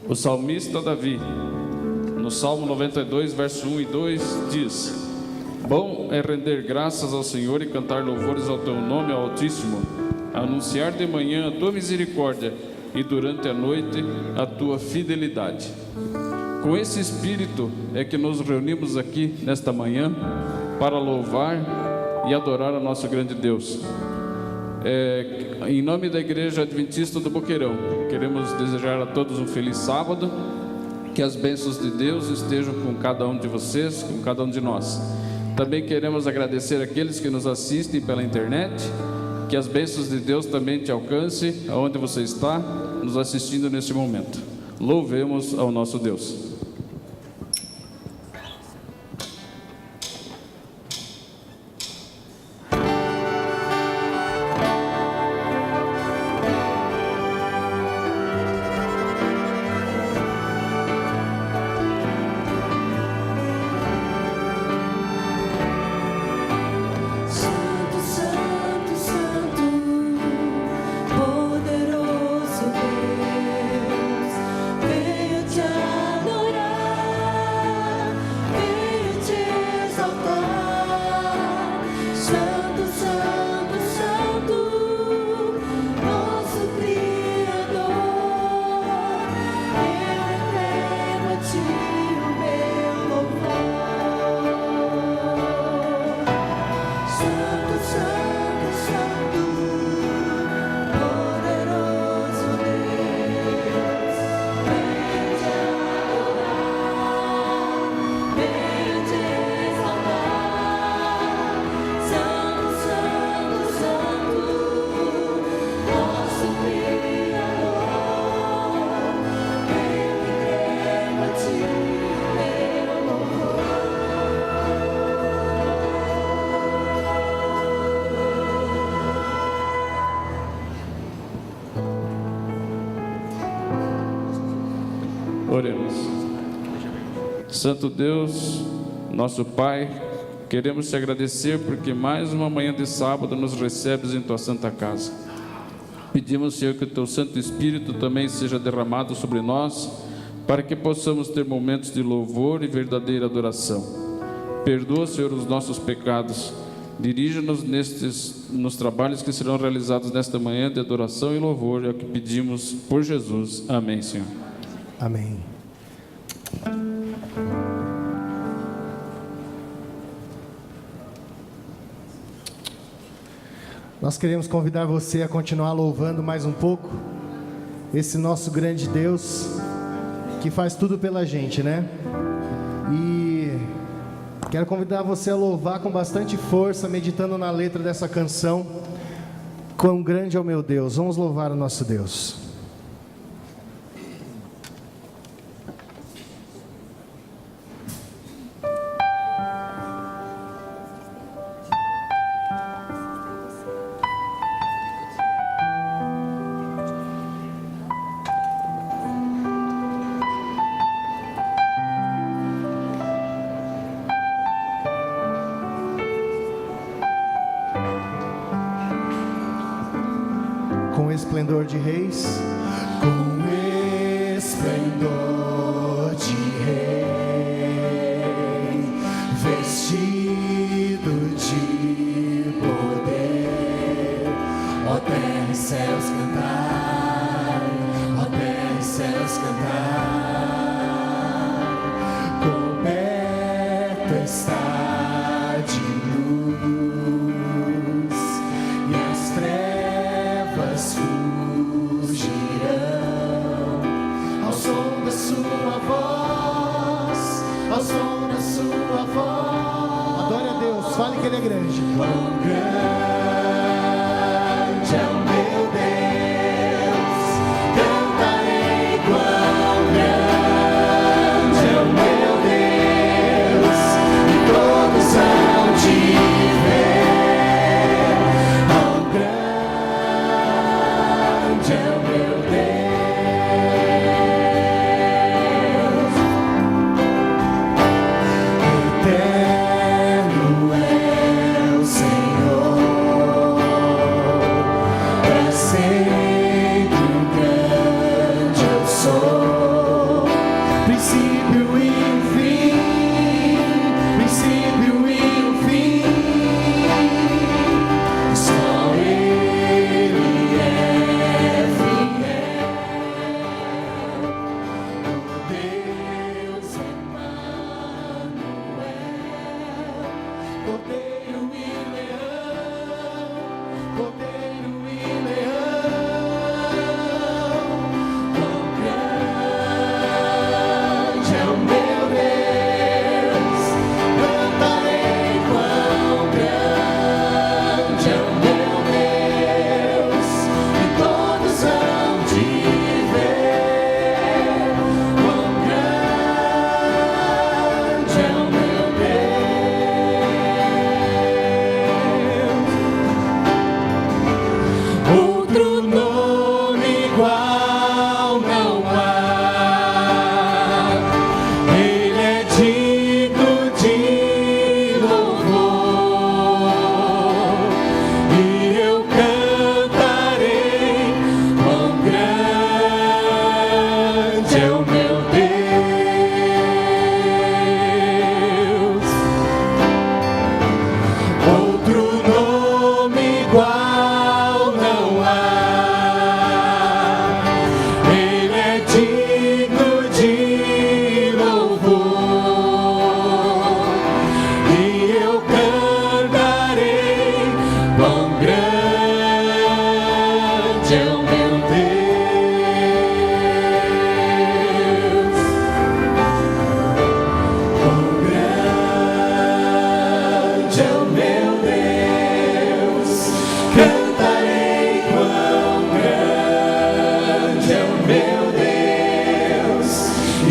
O salmista Davi, no Salmo 92, verso 1 e 2, diz: Bom é render graças ao Senhor e cantar louvores ao teu nome, Altíssimo, anunciar de manhã a tua misericórdia e durante a noite a tua fidelidade. Com esse espírito é que nos reunimos aqui nesta manhã para louvar e adorar a nosso grande Deus. Em nome da Igreja Adventista do Boqueirão, queremos desejar a todos um feliz sábado, que as bênçãos de Deus estejam com cada um de vocês, com cada um de nós. Também queremos agradecer aqueles que nos assistem pela internet, que as bênçãos de Deus também te alcancem aonde você está nos assistindo neste momento. Louvemos ao nosso Deus. Oremos. Santo Deus, nosso Pai, queremos te agradecer porque mais uma manhã de sábado nos recebes em tua santa casa. Pedimos, Senhor, que o teu Santo Espírito também seja derramado sobre nós, para que possamos ter momentos de louvor e verdadeira adoração. Perdoa, Senhor, os nossos pecados. Dirija-nos nos trabalhos que serão realizados nesta manhã de adoração e louvor. É o que pedimos por Jesus. Amém, Senhor. Amém. Nós queremos convidar você a continuar louvando mais um pouco esse nosso grande Deus que faz tudo pela gente, né? E quero convidar você a louvar com bastante força, meditando na letra dessa canção. Quão grande é o meu Deus. Vamos louvar o nosso Deus. Esplendor de reis, com esplendor de rei, vestido de poder, ó terra e céus cantar, ó terra e céus cantar, coberto está de luz e as trevas adore a Deus, fale que Ele é grande. Quão grande é o meu Deus, cantarei quão grande é o meu Deus, e todos hão de ver. Quão grande é o meu Deus, eterno é o Senhor.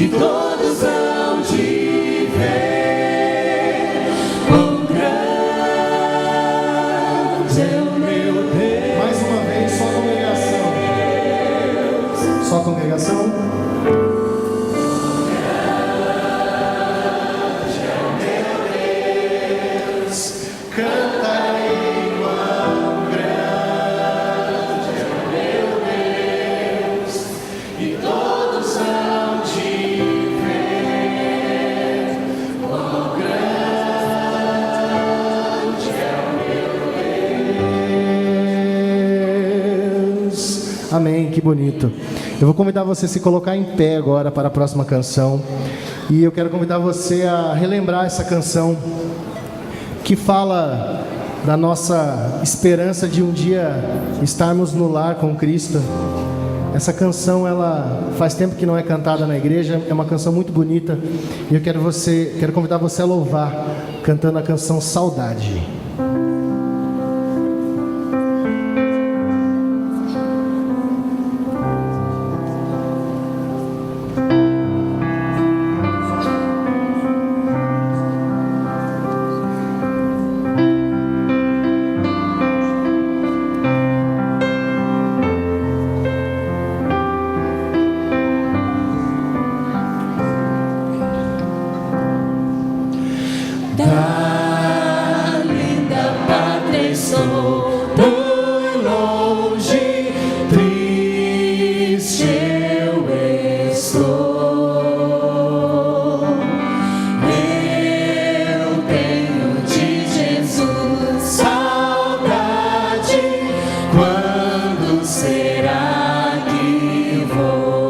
e todos hão de ver quão grande é o meu Deus. Mais uma vez, só congregação. Só congregação. Amém, que bonito. Eu vou convidar você a se colocar em pé agora para a próxima canção. E eu quero convidar você a relembrar essa canção que fala da nossa esperança de um dia estarmos no lar com Cristo. Essa canção, ela faz tempo que não é cantada na igreja, é uma canção muito bonita. E eu quero convidar você a louvar cantando a canção Saudade. Da linda pátria sou tão longe, triste eu estou. Eu tenho de Jesus saudade. Quando será que vou?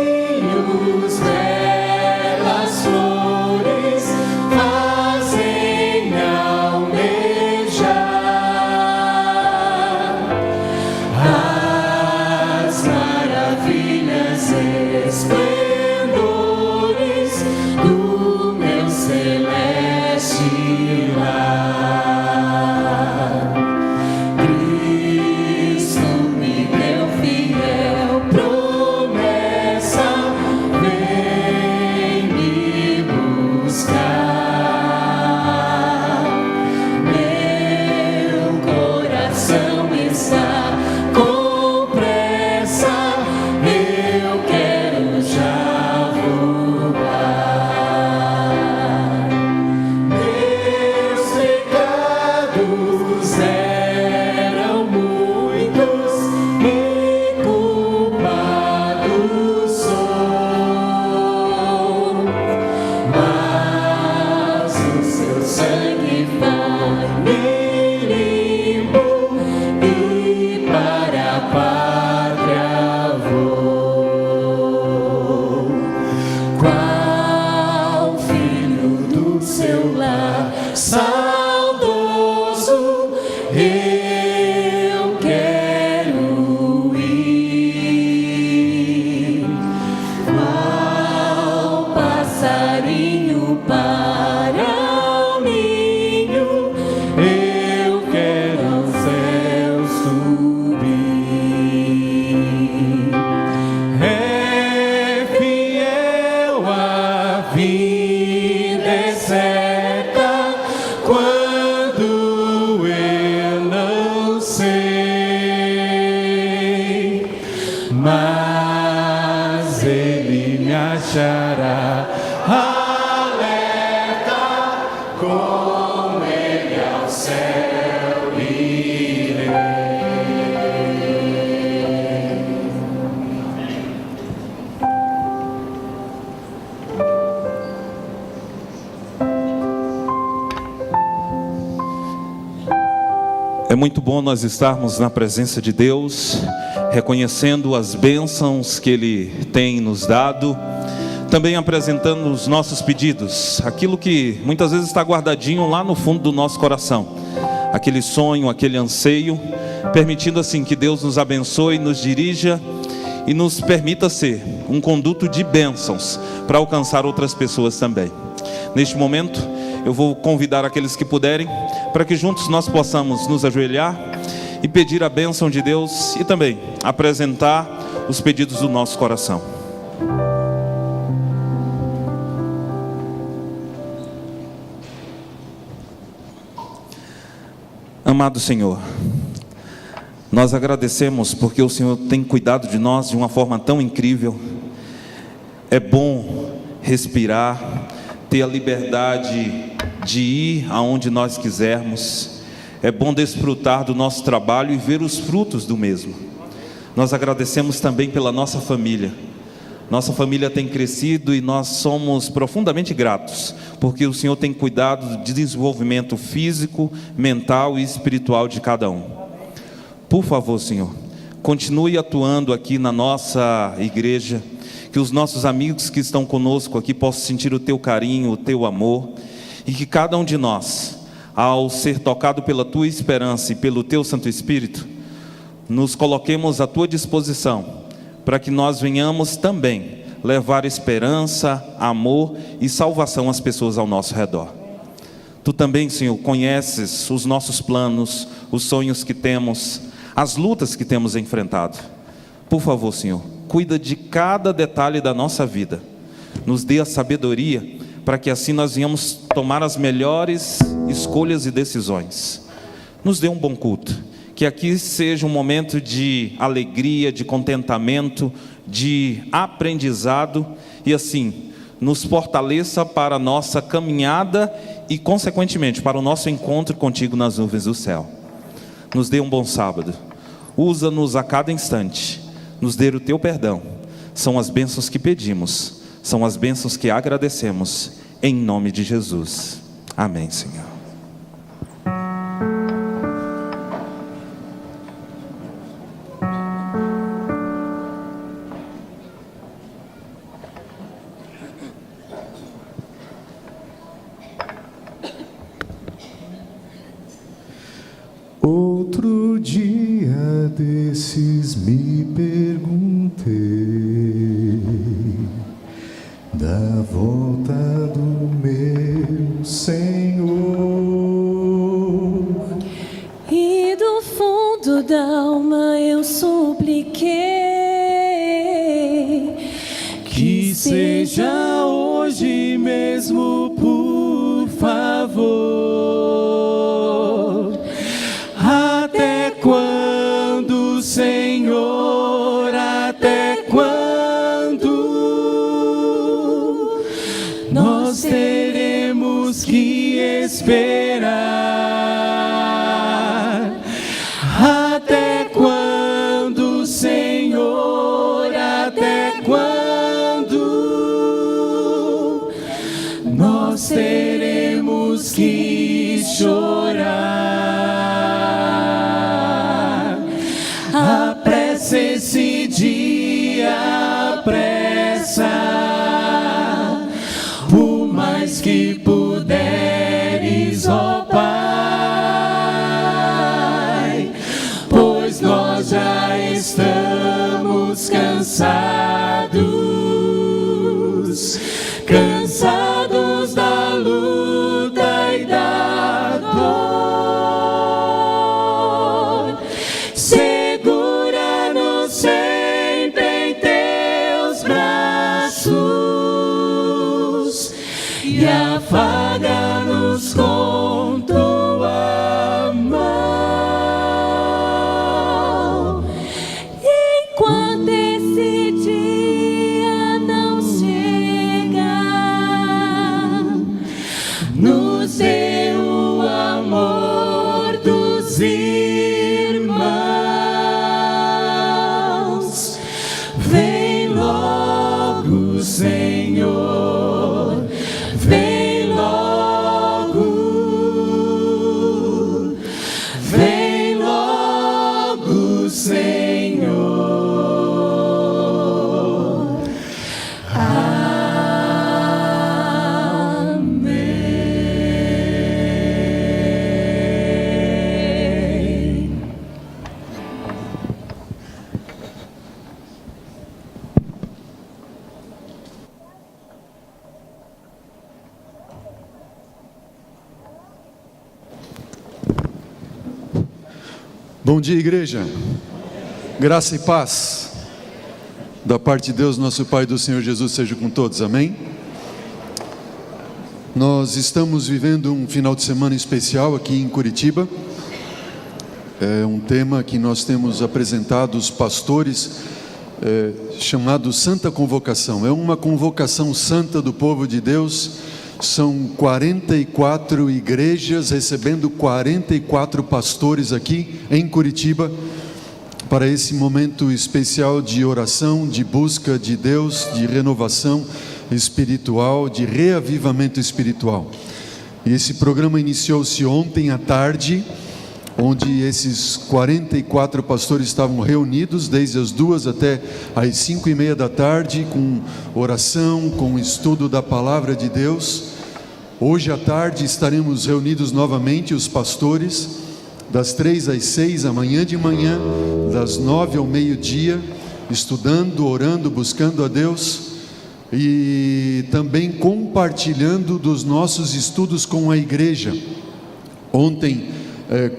Passarinhos, belas flores fazem almejar as maravilhas esplendores do meu celeste lar. Cristo me deu fiel promessa, vem me buscar. Meu coração está com pressa, eu quero já voar. Meus pecados eram muitos e culpado sou, mas o seu sangue foi-me limpo e para a pátria vou. Qual filho do seu lar saudoso eu quero ir. Qual passarinho para o ninho eu quero ao céu subir. É fiel a vida, é certa quando eu não sei, mas ele me achará alerta, com ele ao céu irei. É muito bom nós estarmos na presença de Deus, reconhecendo as bênçãos que Ele tem nos dado, também apresentando os nossos pedidos, aquilo que muitas vezes está guardadinho lá no fundo do nosso coração, aquele sonho, aquele anseio, permitindo assim que Deus nos abençoe, nos dirija e nos permita ser um conduto de bênçãos para alcançar outras pessoas também. Neste momento, eu vou convidar aqueles que puderem para que juntos nós possamos nos ajoelhar e pedir a bênção de Deus e também apresentar os pedidos do nosso coração. Amado Senhor, nós agradecemos porque o Senhor tem cuidado de nós de uma forma tão incrível. É bom respirar, ter a liberdade de ir aonde nós quisermos. É bom desfrutar do nosso trabalho e ver os frutos do mesmo. Nós agradecemos também pela nossa família. Nossa família tem crescido e nós somos profundamente gratos, porque o Senhor tem cuidado do desenvolvimento físico, mental e espiritual de cada um. Por favor, Senhor, continue atuando aqui na nossa igreja, que os nossos amigos que estão conosco aqui possam sentir o Teu carinho, o Teu amor, e que cada um de nós, ao ser tocado pela Tua esperança e pelo Teu Santo Espírito, nos coloquemos à Tua disposição, para que nós venhamos também levar esperança, amor e salvação às pessoas ao nosso redor. Tu também, Senhor, conheces os nossos planos, os sonhos que temos, as lutas que temos enfrentado. Por favor, Senhor, cuida de cada detalhe da nossa vida. Nos dê a sabedoria, para que assim nós venhamos tomar as melhores escolhas e decisões. Nos dê um bom culto. Que aqui seja um momento de alegria, de contentamento, de aprendizado, e assim, nos fortaleça para a nossa caminhada e, consequentemente, para o nosso encontro contigo nas nuvens do céu. Nos dê um bom sábado. Usa-nos a cada instante. Nos dê o Teu perdão. São as bênçãos que pedimos, são as bênçãos que agradecemos, em nome de Jesus. Amém, Senhor. Outro dia desses me perguntei da volta do meu Senhor, e do fundo da alma eu supliquei que seja hoje mesmo, por favor. Até quando, Senhor, até quando nós teremos que esperar? Até quando, Senhor, até quando nós teremos que chorar? Apressa esse dia, apressa, por mais que puderes, ó Pai, pois nós já estamos cansados, cansados da luta e da dor. Segura-nos sempre em Teus braços e afaga-nos com Tua mão. enquanto esse dia não chega. Nos dê o amor dos irmãos. Vem logo, Senhor, vem logo. Bom dia, igreja. Graça e paz da parte de Deus, nosso Pai, do Senhor Jesus, seja com todos, amém? Nós estamos vivendo um final de semana especial aqui em Curitiba. É um tema que nós temos apresentado os pastores, chamado Santa Convocação. É uma convocação santa do povo de Deus. São 44 igrejas recebendo 44 pastores aqui em Curitiba para esse momento especial de oração, de busca de Deus, de renovação espiritual, de reavivamento espiritual. E esse programa iniciou-se ontem à tarde, onde esses 44 pastores estavam reunidos desde as 2 até as 5:30 da tarde, com oração, com estudo da palavra de Deus. Hoje à tarde estaremos reunidos novamente, os pastores, das 3 às 6, amanhã de manhã, das 9 ao meio-dia, estudando, orando, buscando a Deus e também compartilhando dos nossos estudos com a igreja. Ontem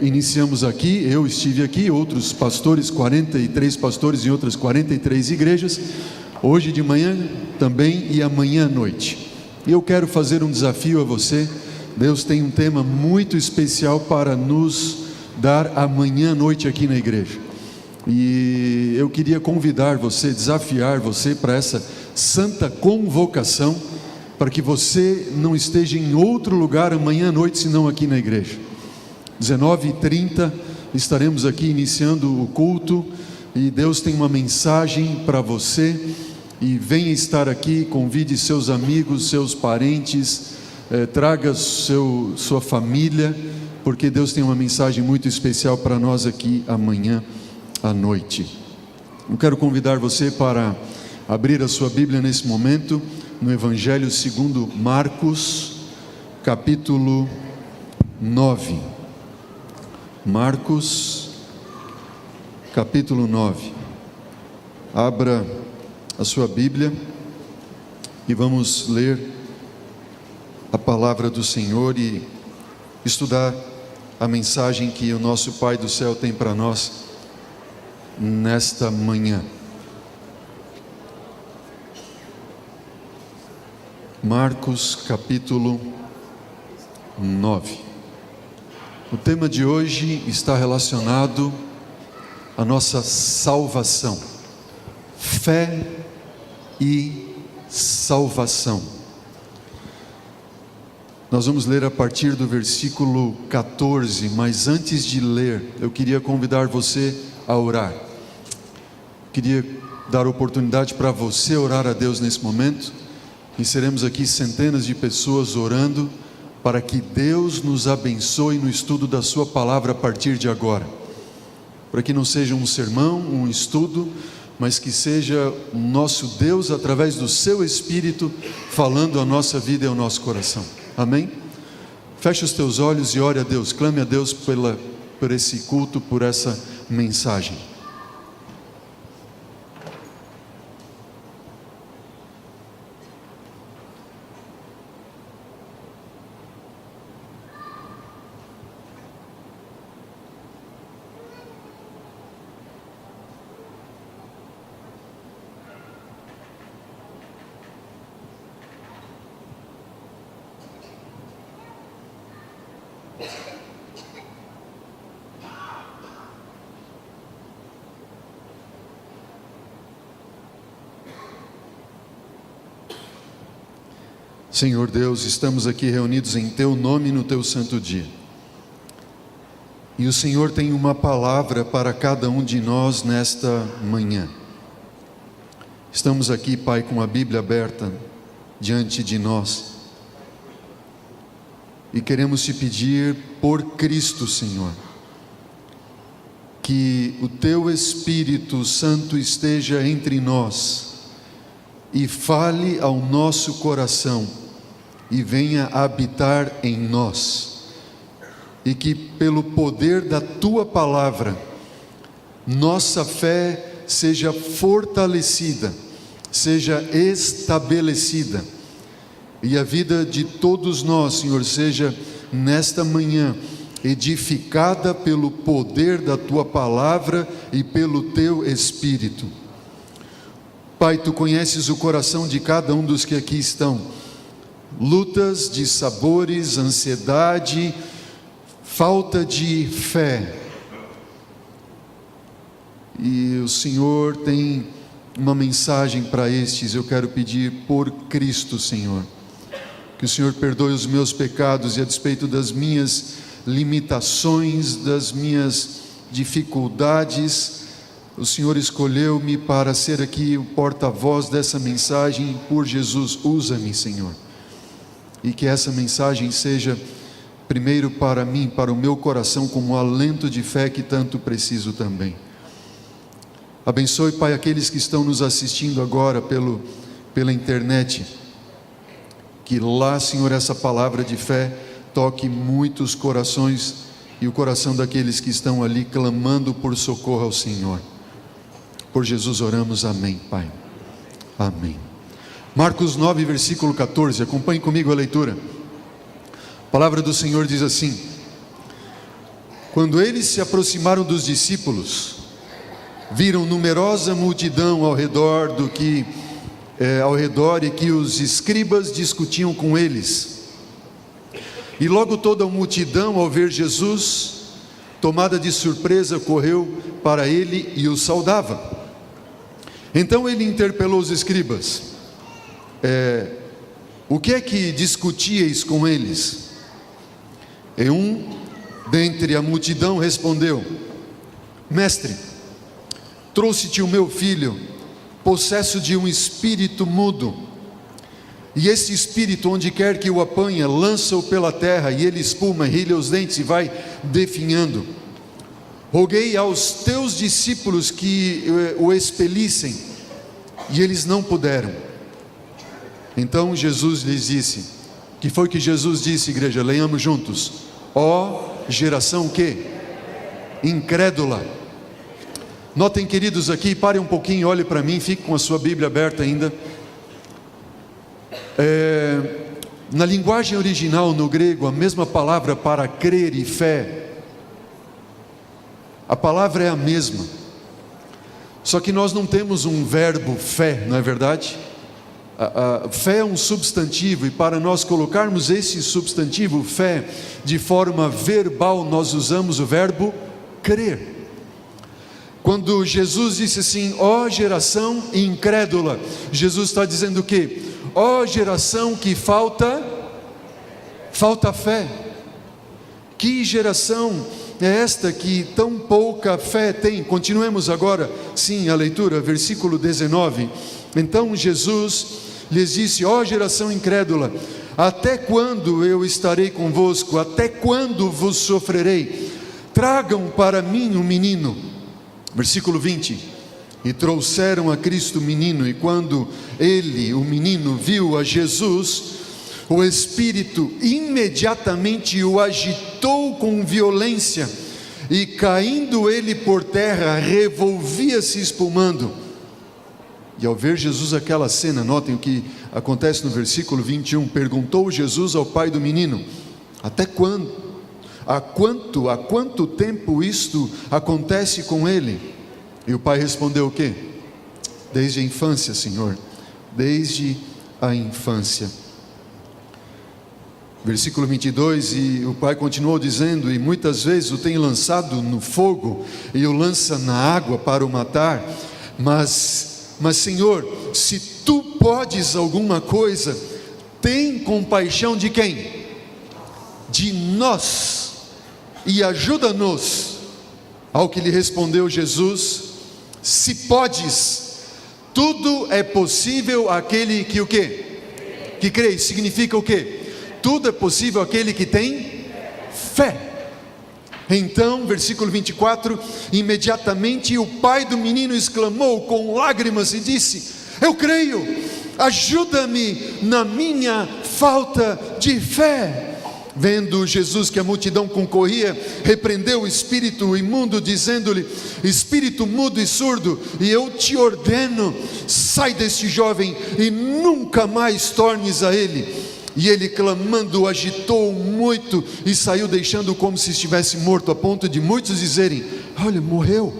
iniciamos aqui, eu estive aqui, outros pastores, 43 pastores em outras 43 igrejas, hoje de manhã também e amanhã à noite. E eu quero fazer um desafio a você. Deus tem um tema muito especial para nos dar amanhã à noite aqui na igreja. E eu queria convidar você, desafiar você para essa santa convocação, para que você não esteja em outro lugar amanhã à noite, senão aqui na igreja. 19h30 estaremos aqui iniciando o culto e Deus tem uma mensagem para você. E venha estar aqui, convide seus amigos, seus parentes, traga sua família, porque Deus tem uma mensagem muito especial para nós aqui amanhã à noite. Eu quero convidar você para abrir a sua Bíblia nesse momento, no Evangelho segundo Marcos, capítulo 9. Marcos, capítulo 9. Abra a sua Bíblia e vamos ler a palavra do Senhor e estudar a mensagem que o nosso Pai do céu tem para nós nesta manhã. Marcos capítulo 9. O tema de hoje está relacionado à nossa salvação. Fé e salvação. Nós vamos ler a partir do versículo 14, mas antes de ler, eu queria convidar você a orar. Queria dar oportunidade para você orar a Deus nesse momento, e seremos aqui centenas de pessoas orando para que Deus nos abençoe no estudo da sua palavra a partir de agora. Para que não seja um sermão, um estudo, mas que seja o nosso Deus, através do seu Espírito, falando a nossa vida e ao nosso coração. Amém? Feche os teus olhos e ore a Deus, clame a Deus por esse culto, por essa mensagem. Senhor Deus, estamos aqui reunidos em Teu nome no Teu santo dia. E o Senhor tem uma palavra para cada um de nós nesta manhã. Estamos aqui, Pai, com a Bíblia aberta diante de nós. E queremos Te pedir por Cristo, Senhor, que o Teu Espírito Santo esteja entre nós e fale ao nosso coração e venha habitar em nós, e que pelo poder da Tua palavra, nossa fé seja fortalecida, seja estabelecida, e a vida de todos nós, Senhor, seja nesta manhã edificada pelo poder da tua palavra e pelo teu Espírito. Pai, tu conheces o coração de cada um dos que aqui estão. Lutas de sabores, ansiedade, falta de fé. E o Senhor tem uma mensagem para estes. Eu quero pedir por Cristo, Senhor, que o Senhor perdoe os meus pecados e a despeito das minhas limitações, das minhas dificuldades, o Senhor escolheu-me para ser aqui o porta-voz dessa mensagem. Por Jesus, usa-me, Senhor, e que essa mensagem seja primeiro para mim, para o meu coração, como um alento de fé que tanto preciso também. Abençoe, Pai, aqueles que estão nos assistindo agora pela internet, que lá, Senhor, essa palavra de fé toque muitos corações e o coração daqueles que estão ali clamando por socorro ao Senhor. Por Jesus oramos, amém, Pai. Amém. Marcos 9, versículo 14, acompanhe comigo a leitura. A palavra do Senhor diz assim: quando eles se aproximaram dos discípulos, viram numerosa multidão ao redor e que os escribas discutiam com eles. E logo toda a multidão, ao ver Jesus, tomada de surpresa, correu para ele e o saudava. Então ele interpelou os escribas: o que é que discutíeis com eles? E um dentre a multidão respondeu: Mestre, trouxe-te o meu filho, possesso de um espírito mudo. E esse espírito, onde quer que o apanha, lança-o pela terra, e ele espuma, rilha os dentes e vai definhando. Roguei aos teus discípulos que o expelissem, e eles não puderam. Então Jesus lhes disse: que foi que Jesus disse, igreja? Leiamos juntos: ó geração que? Incrédula. Notem, queridos, aqui, parem um pouquinho, olhem para mim, fique com a sua Bíblia aberta ainda. Na linguagem original, no grego, a mesma palavra para crer e fé, a palavra é a mesma, só que nós não temos um verbo fé, não é verdade? A fé é um substantivo, e para nós colocarmos esse substantivo fé de forma verbal, nós usamos o verbo crer. Quando Jesus disse assim: ó geração incrédula, Jesus está dizendo o quê? Ó geração que falta fé. Que geração é esta que tão pouca fé tem? Continuemos agora, sim, a leitura, versículo 19. Então Jesus lhes disse: ó geração incrédula, até quando eu estarei convosco? Até quando vos sofrerei? Tragam para mim um menino. Versículo 20. E trouxeram a Cristo menino, e quando ele, o menino, viu a Jesus, o Espírito imediatamente o agitou com violência, e caindo ele por terra, revolvia-se espumando. E ao ver Jesus aquela cena, notem o que acontece no versículo 21, perguntou Jesus ao pai do menino: até quando? Há quanto tempo isto acontece com ele? E o pai respondeu o quê? Desde a infância, Senhor, desde a infância. Versículo 22, e o pai continuou dizendo: e muitas vezes o tem lançado no fogo, e o lança na água para o matar, mas Senhor, se tu podes alguma coisa, tem compaixão de quem? De nós, e ajuda-nos. Ao que lhe respondeu Jesus: se podes, tudo é possível àquele que o quê? Que crê. Significa o quê? Tudo é possível àquele que tem fé. Então, versículo 24, imediatamente o pai do menino exclamou com lágrimas e disse: eu creio, ajuda-me na minha falta de fé. Vendo Jesus que a multidão concorria, repreendeu o espírito imundo, dizendo-lhe: espírito mudo e surdo, e eu te ordeno, sai deste jovem e nunca mais tornes a ele. E ele, clamando, agitou muito e saiu, deixando como se estivesse morto, a ponto de muitos dizerem: olha, morreu.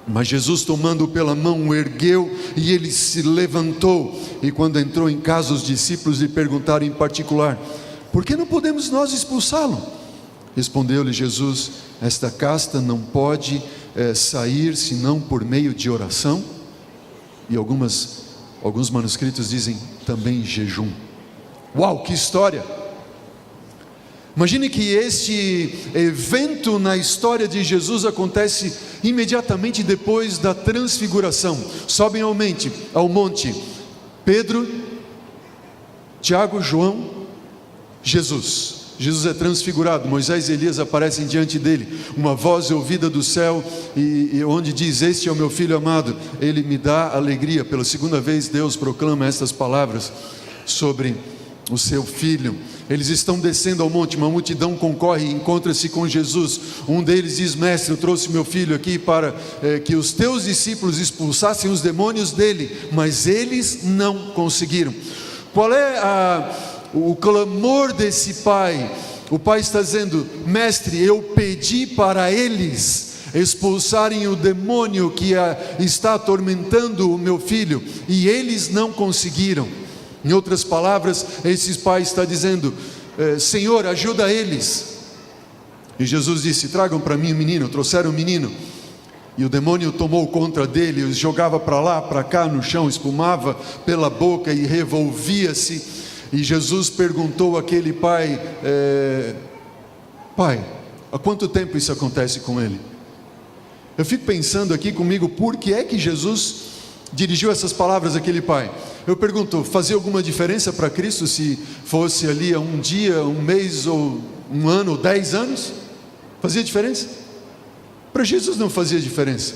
Mas Jesus, tomando-o pela mão, o ergueu e ele se levantou. E quando entrou em casa, os discípulos lhe perguntaram em particular: por que não podemos nós expulsá-lo? Respondeu-lhe Jesus: esta casta não pode sair senão por meio de oração. E alguns manuscritos dizem também jejum. Uau, que história! Imagine que este evento na história de Jesus acontece imediatamente depois da transfiguração. Sobem ao monte Pedro, Tiago, João, Jesus. Jesus é transfigurado, Moisés e Elias aparecem diante dele. Uma voz é ouvida do céu, e onde diz: este é o meu filho amado, ele me dá alegria. Pela segunda vez Deus proclama estas palavras sobre o seu filho. Eles estão descendo ao monte, uma multidão concorre e encontra-se com Jesus. Um deles diz: mestre, eu trouxe meu filho aqui para que os teus discípulos expulsassem os demônios dele, mas eles não conseguiram. Qual é o clamor desse pai? O pai está dizendo: mestre, eu pedi para eles expulsarem o demônio que está atormentando o meu filho, e eles não conseguiram. Em outras palavras, esse pai está dizendo: Senhor, ajuda eles. E Jesus disse: tragam para mim o menino. Trouxeram o menino, e o demônio tomou conta dele, os jogava para lá, para cá no chão, espumava pela boca e revolvia-se. E Jesus perguntou àquele pai: pai, há quanto tempo isso acontece com ele? Eu fico pensando aqui comigo, por que é que Jesus dirigiu essas palavras àquele pai? Eu pergunto, fazia alguma diferença para Cristo se fosse ali um dia, um mês, ou um ano, ou 10 anos? Fazia diferença? Para Jesus não fazia diferença.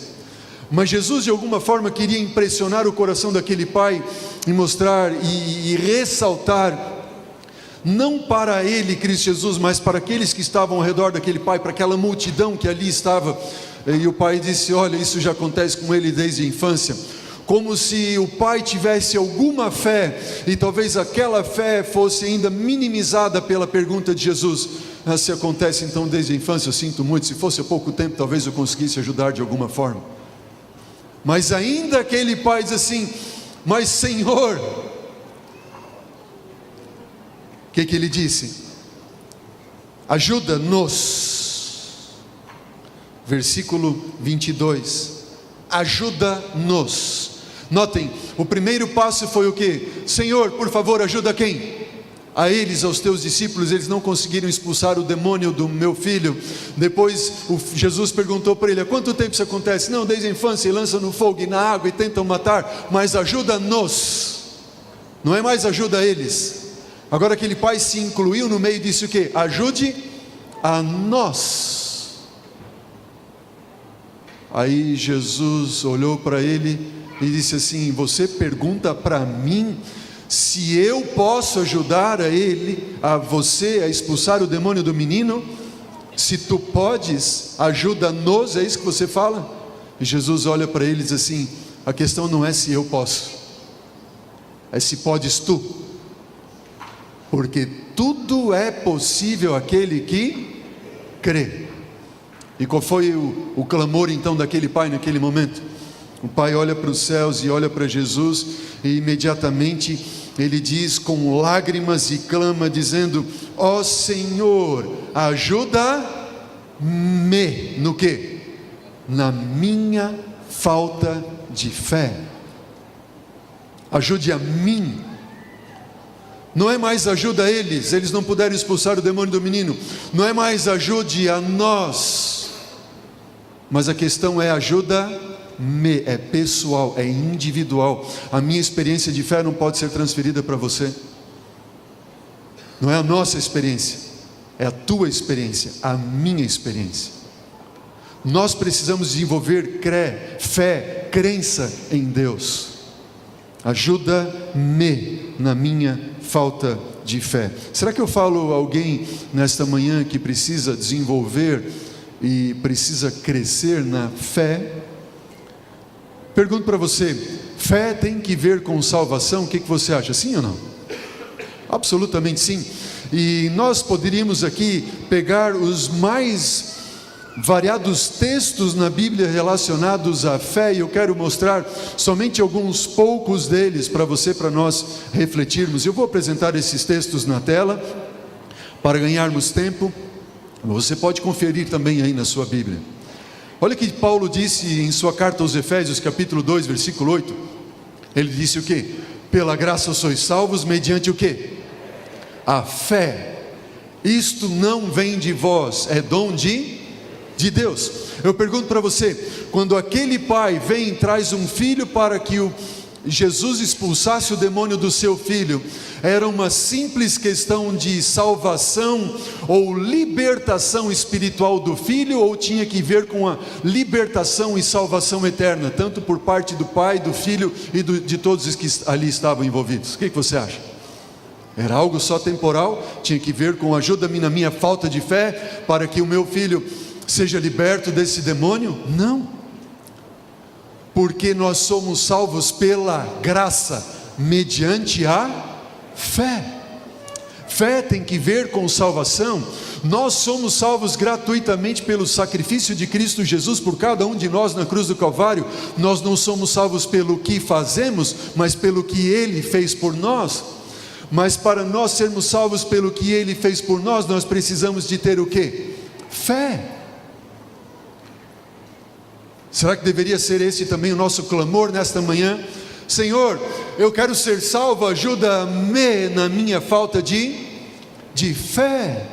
Mas Jesus de alguma forma queria impressionar o coração daquele pai e mostrar e ressaltar, não para ele, Cristo Jesus, mas para aqueles que estavam ao redor daquele pai, para aquela multidão que ali estava. E o pai disse: olha, isso já acontece com ele desde a infância. Como se o pai tivesse alguma fé, e talvez aquela fé fosse ainda minimizada pela pergunta de Jesus: se acontece então desde a infância, eu sinto muito, se fosse há pouco tempo talvez eu conseguisse ajudar de alguma forma. Mas ainda aquele pai diz assim: mas Senhor, o que ele disse? Ajuda-nos. Versículo 22, ajuda-nos. Notem, o primeiro passo foi o que? Senhor, por favor, ajuda quem? A eles, aos teus discípulos. Eles não conseguiram expulsar o demônio do meu filho. Depois Jesus perguntou para ele: há quanto tempo isso acontece? Não, desde a infância, e lançam no fogo e na água e tentam matar. Mas ajuda-nos, não é mais ajuda a eles. Agora aquele pai se incluiu no meio e disse o que? Ajude a nós. Aí Jesus olhou para ele e disse assim: você pergunta para mim se eu posso ajudar a você a expulsar o demônio do menino? Se tu podes, ajuda-nos, é isso que você fala? E Jesus olha para ele e diz assim: a questão não é se eu posso, é se podes tu, porque tudo é possível àquele que crê. E qual foi o clamor então daquele pai naquele momento? O pai olha para os céus e olha para Jesus, e imediatamente ele diz com lágrimas e clama dizendo: ó Senhor, ajuda-me no quê? Na minha falta de fé. Ajude a mim. Não é mais ajuda a eles, eles não puderam expulsar o demônio do menino. Não é mais ajude a nós, mas a questão é ajuda-me, é pessoal, é individual. A minha experiência de fé não pode ser transferida para você. Não é a nossa experiência, é a tua experiência, a minha experiência. Nós precisamos desenvolver fé, crença em Deus. Ajuda-me na minha falta de fé. Será que eu falo a alguém nesta manhã que precisa desenvolver e precisa crescer na fé? Pergunto para você: fé tem que ver com salvação? O que você acha? Sim ou não? Absolutamente sim. E nós poderíamos aqui pegar os mais variados textos na Bíblia relacionados à fé, e eu quero mostrar somente alguns poucos deles para você, para nós refletirmos. Eu vou apresentar esses textos na tela para ganharmos tempo. Você pode conferir também aí na sua Bíblia. Olha o que Paulo disse em sua carta aos Efésios, capítulo 2, versículo 8. Ele disse o quê? Pela graça sois salvos mediante o quê? A fé. Isto não vem de vós, é dom de Deus. Eu pergunto para você, quando aquele pai vem e traz um filho para que Jesus expulsasse o demônio do seu filho, era uma simples questão de salvação ou libertação espiritual do filho, ou tinha que ver com a libertação e salvação eterna, tanto por parte do pai, do filho e de todos os que ali estavam envolvidos? O que você acha? Era algo só temporal? Tinha que ver com ajuda-me na minha falta de fé para que o meu filho seja liberto desse demônio? Não, porque nós somos salvos pela graça, mediante a fé. Fé tem que ver com salvação. Nós somos salvos gratuitamente pelo sacrifício de Cristo Jesus por cada um de nós na cruz do Calvário. Nós não somos salvos pelo que fazemos, mas pelo que Ele fez por nós. Mas para nós sermos salvos pelo que Ele fez por nós, nós precisamos de ter o quê? Fé. Será que deveria ser esse também o nosso clamor nesta manhã? Senhor, eu quero ser salvo, ajuda-me na minha falta de fé.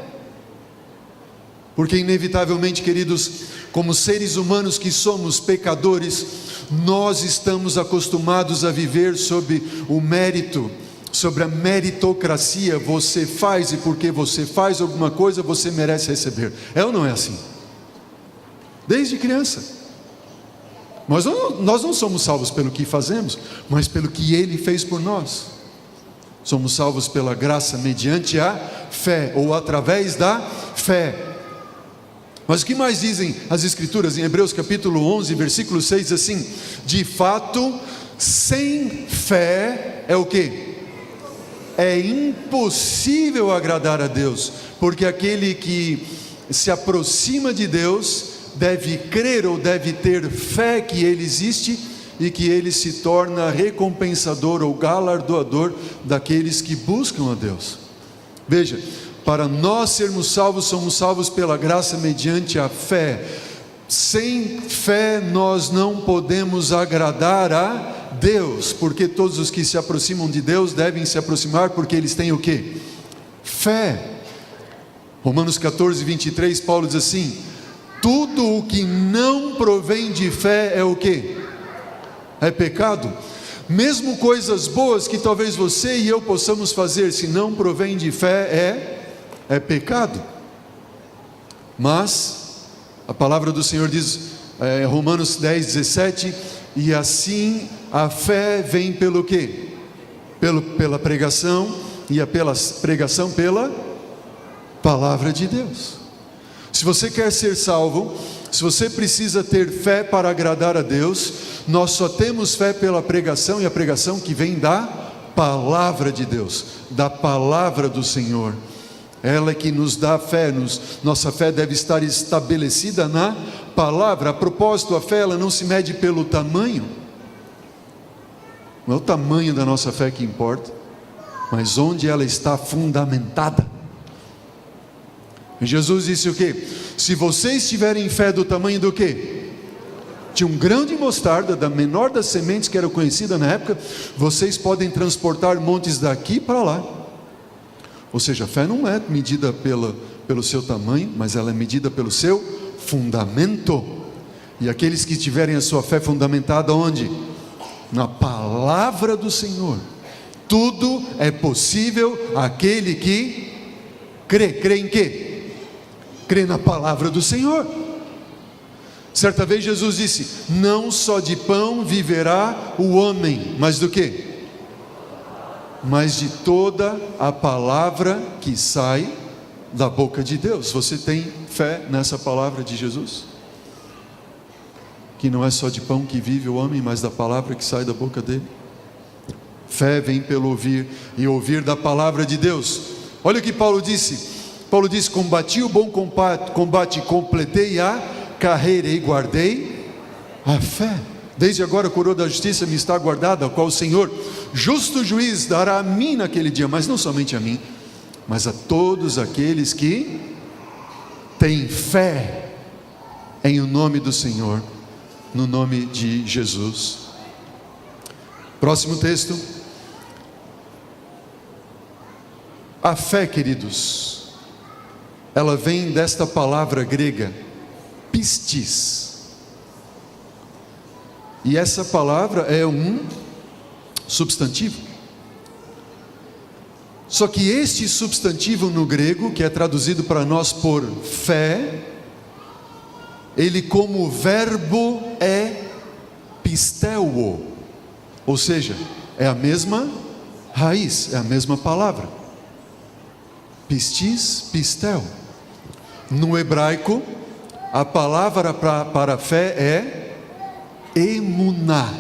Porque inevitavelmente, queridos, como seres humanos que somos pecadores, nós estamos acostumados a viver sob o mérito, sobre a meritocracia. Você faz, e porque você faz alguma coisa, você merece receber. É ou não é assim? Desde criança. Nós não somos salvos pelo que fazemos, mas pelo que Ele fez por nós. Somos salvos pela graça mediante a fé, ou através da fé. Mas o que mais dizem as Escrituras? Em Hebreus capítulo 11, versículo 6, diz assim: de fato, sem fé é o quê? É impossível agradar a Deus, porque aquele que se aproxima de Deus deve crer, ou deve ter fé que Ele existe e que Ele se torna recompensador ou galardoador daqueles que buscam a Deus. Veja, para nós sermos salvos, somos salvos pela graça mediante a fé. Sem fé nós não podemos agradar a Deus, porque todos os que se aproximam de Deus devem se aproximar porque eles têm o quê? Fé. Romanos 14, 23, Paulo diz assim: tudo o que não provém de fé é o quê? É pecado. Mesmo coisas boas que talvez você e eu possamos fazer, se não provém de fé, é pecado. Mas a palavra do Senhor diz, Romanos 10, 17, e assim a fé vem pelo quê? Pela pregação, e a pregação pela palavra de Deus. Se você quer ser salvo, se você precisa ter fé para agradar a Deus, nós só temos fé pela pregação, e a pregação que vem da palavra de Deus, da palavra do Senhor. Ela é que nos dá fé, nossa fé deve estar estabelecida na palavra. A propósito, a fé ela não se mede pelo tamanho, não é o tamanho da nossa fé que importa, mas onde ela está fundamentada. Jesus disse o quê? Se vocês tiverem fé do tamanho do quê? De um grão de mostarda, da menor das sementes que era conhecida na época, vocês podem transportar montes daqui para lá. Ou seja, a fé não é medida pelo seu tamanho, mas ela é medida pelo seu fundamento. E aqueles que tiverem a sua fé fundamentada onde? Na palavra do Senhor. Tudo é possível àquele que crê. Crê em quê? Crê na palavra do Senhor. Certa vez Jesus disse: não só de pão viverá o homem, mas do quê? Mas de toda a palavra que sai da boca de Deus. Você tem fé nessa palavra de Jesus? Que não é só de pão que vive o homem, mas da palavra que sai da boca dele. Fé vem pelo ouvir e ouvir da palavra de Deus. Olha o que Paulo disse. Paulo disse: combati o bom combate, completei a carreira e guardei a fé. Desde agora a coroa da justiça me está guardada, a qual o Senhor, justo juiz, dará a mim naquele dia, mas não somente a mim, mas a todos aqueles que têm fé em o nome do Senhor, no nome de Jesus. Próximo texto. A fé, queridos, ela vem desta palavra grega, pistis. E essa palavra é um substantivo. Só que este substantivo no grego, que é traduzido para nós por fé, ele como verbo é pisteuo, ou seja, é a mesma raiz, é a mesma palavra. Pistis, pistel. No hebraico, a palavra para fé é emuná.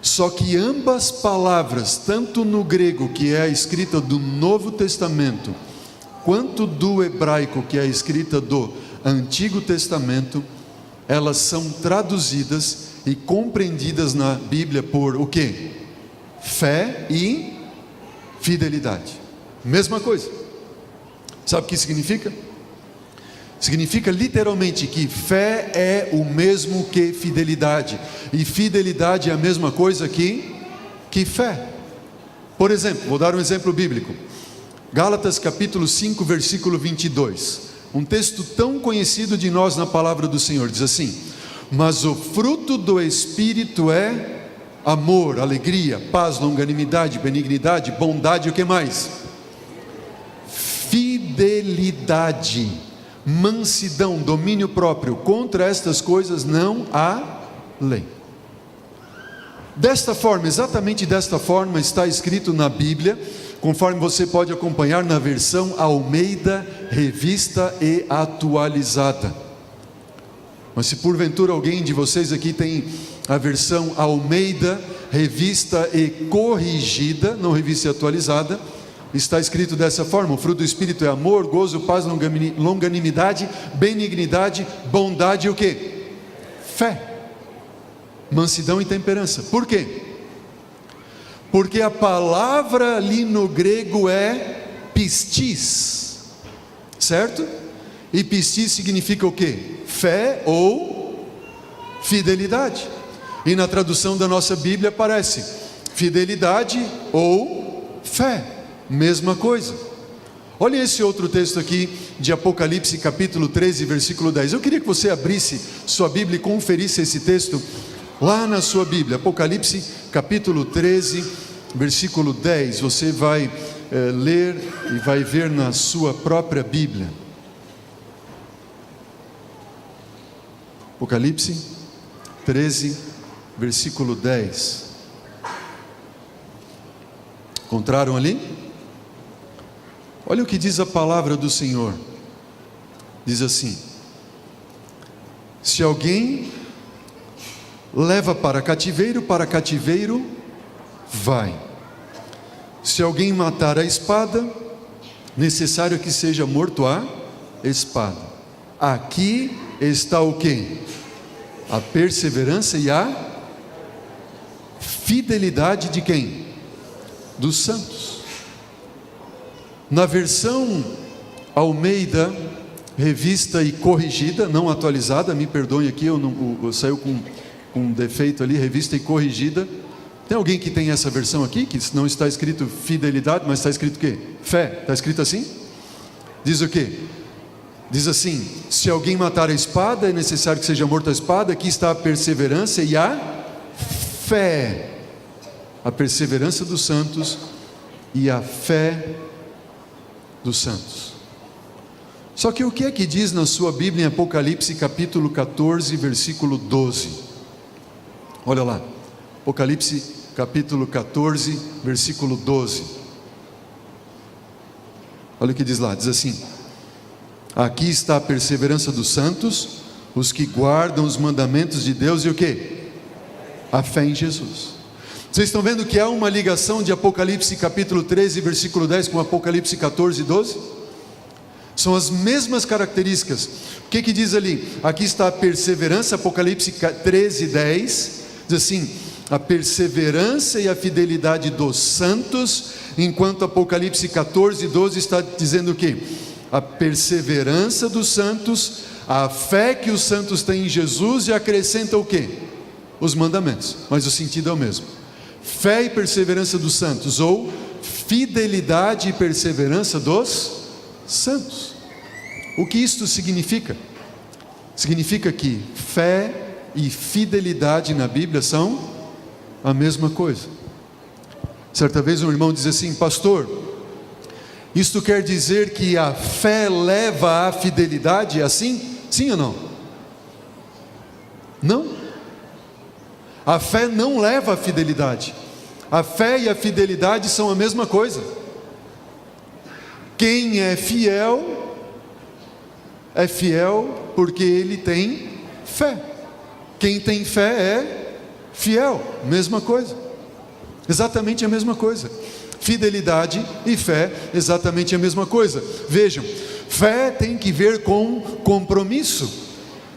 Só que ambas palavras, tanto no grego, que é a escrita do Novo Testamento, quanto do hebraico, que é a escrita do Antigo Testamento, elas são traduzidas e compreendidas na Bíblia por o quê? Fé e fidelidade. Mesma coisa. Sabe o que significa? Significa literalmente que fé é o mesmo que fidelidade, e fidelidade é a mesma coisa que fé. Por exemplo, vou dar um exemplo bíblico. Gálatas capítulo 5, versículo 22. Um texto tão conhecido de nós na palavra do Senhor, diz assim: mas o fruto do Espírito é amor, alegria, paz, longanimidade, benignidade, bondade, o que mais? Fidelidade, mansidão, domínio próprio. Contra estas coisas não há lei. Desta forma, exatamente desta forma, está escrito na Bíblia, conforme você pode acompanhar na versão Almeida, revista e atualizada. Mas se porventura alguém de vocês aqui tem a versão Almeida, revista e corrigida, não revista e atualizada, está escrito dessa forma: o fruto do Espírito é amor, gozo, paz, longanimidade, benignidade, bondade e o que? Fé, mansidão e temperança. Por quê? Porque a palavra ali no grego é pistis, certo? E pistis significa o quê? Fé ou fidelidade. E na tradução da nossa Bíblia aparece fidelidade ou fé, mesma coisa. Olha esse outro texto aqui de Apocalipse capítulo 13, versículo 10. Eu queria que você abrisse sua Bíblia e conferisse esse texto lá na sua Bíblia. Apocalipse capítulo 13, versículo 10. Você vai ler e vai ver na sua própria Bíblia. Apocalipse 13, versículo 10. Encontraram ali? Olha o que diz a palavra do Senhor. Diz assim: se alguém leva para cativeiro vai. Se alguém matar a espada, necessário que seja morto a espada. Aqui está o quê? A perseverança e a fidelidade de quem? Dos santos. Na versão Almeida, revista e corrigida, não atualizada, me perdoem aqui, eu saiu com um defeito ali, revista e corrigida. Tem alguém que tem essa versão aqui, que não está escrito fidelidade, mas está escrito o quê? Fé, está escrito assim? Diz o quê? Diz assim: se alguém matar a espada, é necessário que seja morto a espada. Aqui está a perseverança e a fé. A perseverança dos santos e a fé dos santos. Só que o que é que diz na sua Bíblia em Apocalipse capítulo 14, versículo 12? Olha lá, Apocalipse capítulo 14, versículo 12. Olha o que diz lá, diz assim: aqui está a perseverança dos santos, os que guardam os mandamentos de Deus e o quê? A fé em Jesus. Vocês estão vendo que há uma ligação de Apocalipse capítulo 13, versículo 10 com Apocalipse 14, 12? São as mesmas características. O que diz ali? Aqui está a perseverança, Apocalipse 13, 10, diz assim: a perseverança e a fidelidade dos santos, enquanto Apocalipse 14, 12 está dizendo o quê? A perseverança dos santos, a fé que os santos têm em Jesus, e acrescenta o quê? Os mandamentos, mas o sentido é o mesmo. Fé e perseverança dos santos, ou fidelidade e perseverança dos santos. O que isto significa? Significa que fé e fidelidade na Bíblia são a mesma coisa. Certa vez um irmão diz assim: pastor, isto quer dizer que a fé leva à fidelidade? É assim? Sim ou não? Não. A fé não leva à fidelidade. A fé e a fidelidade são a mesma coisa. Quem é fiel porque ele tem fé. Quem tem fé é fiel, mesma coisa. Exatamente a mesma coisa. Fidelidade e fé, exatamente a mesma coisa. Vejam, fé tem que ver com compromisso.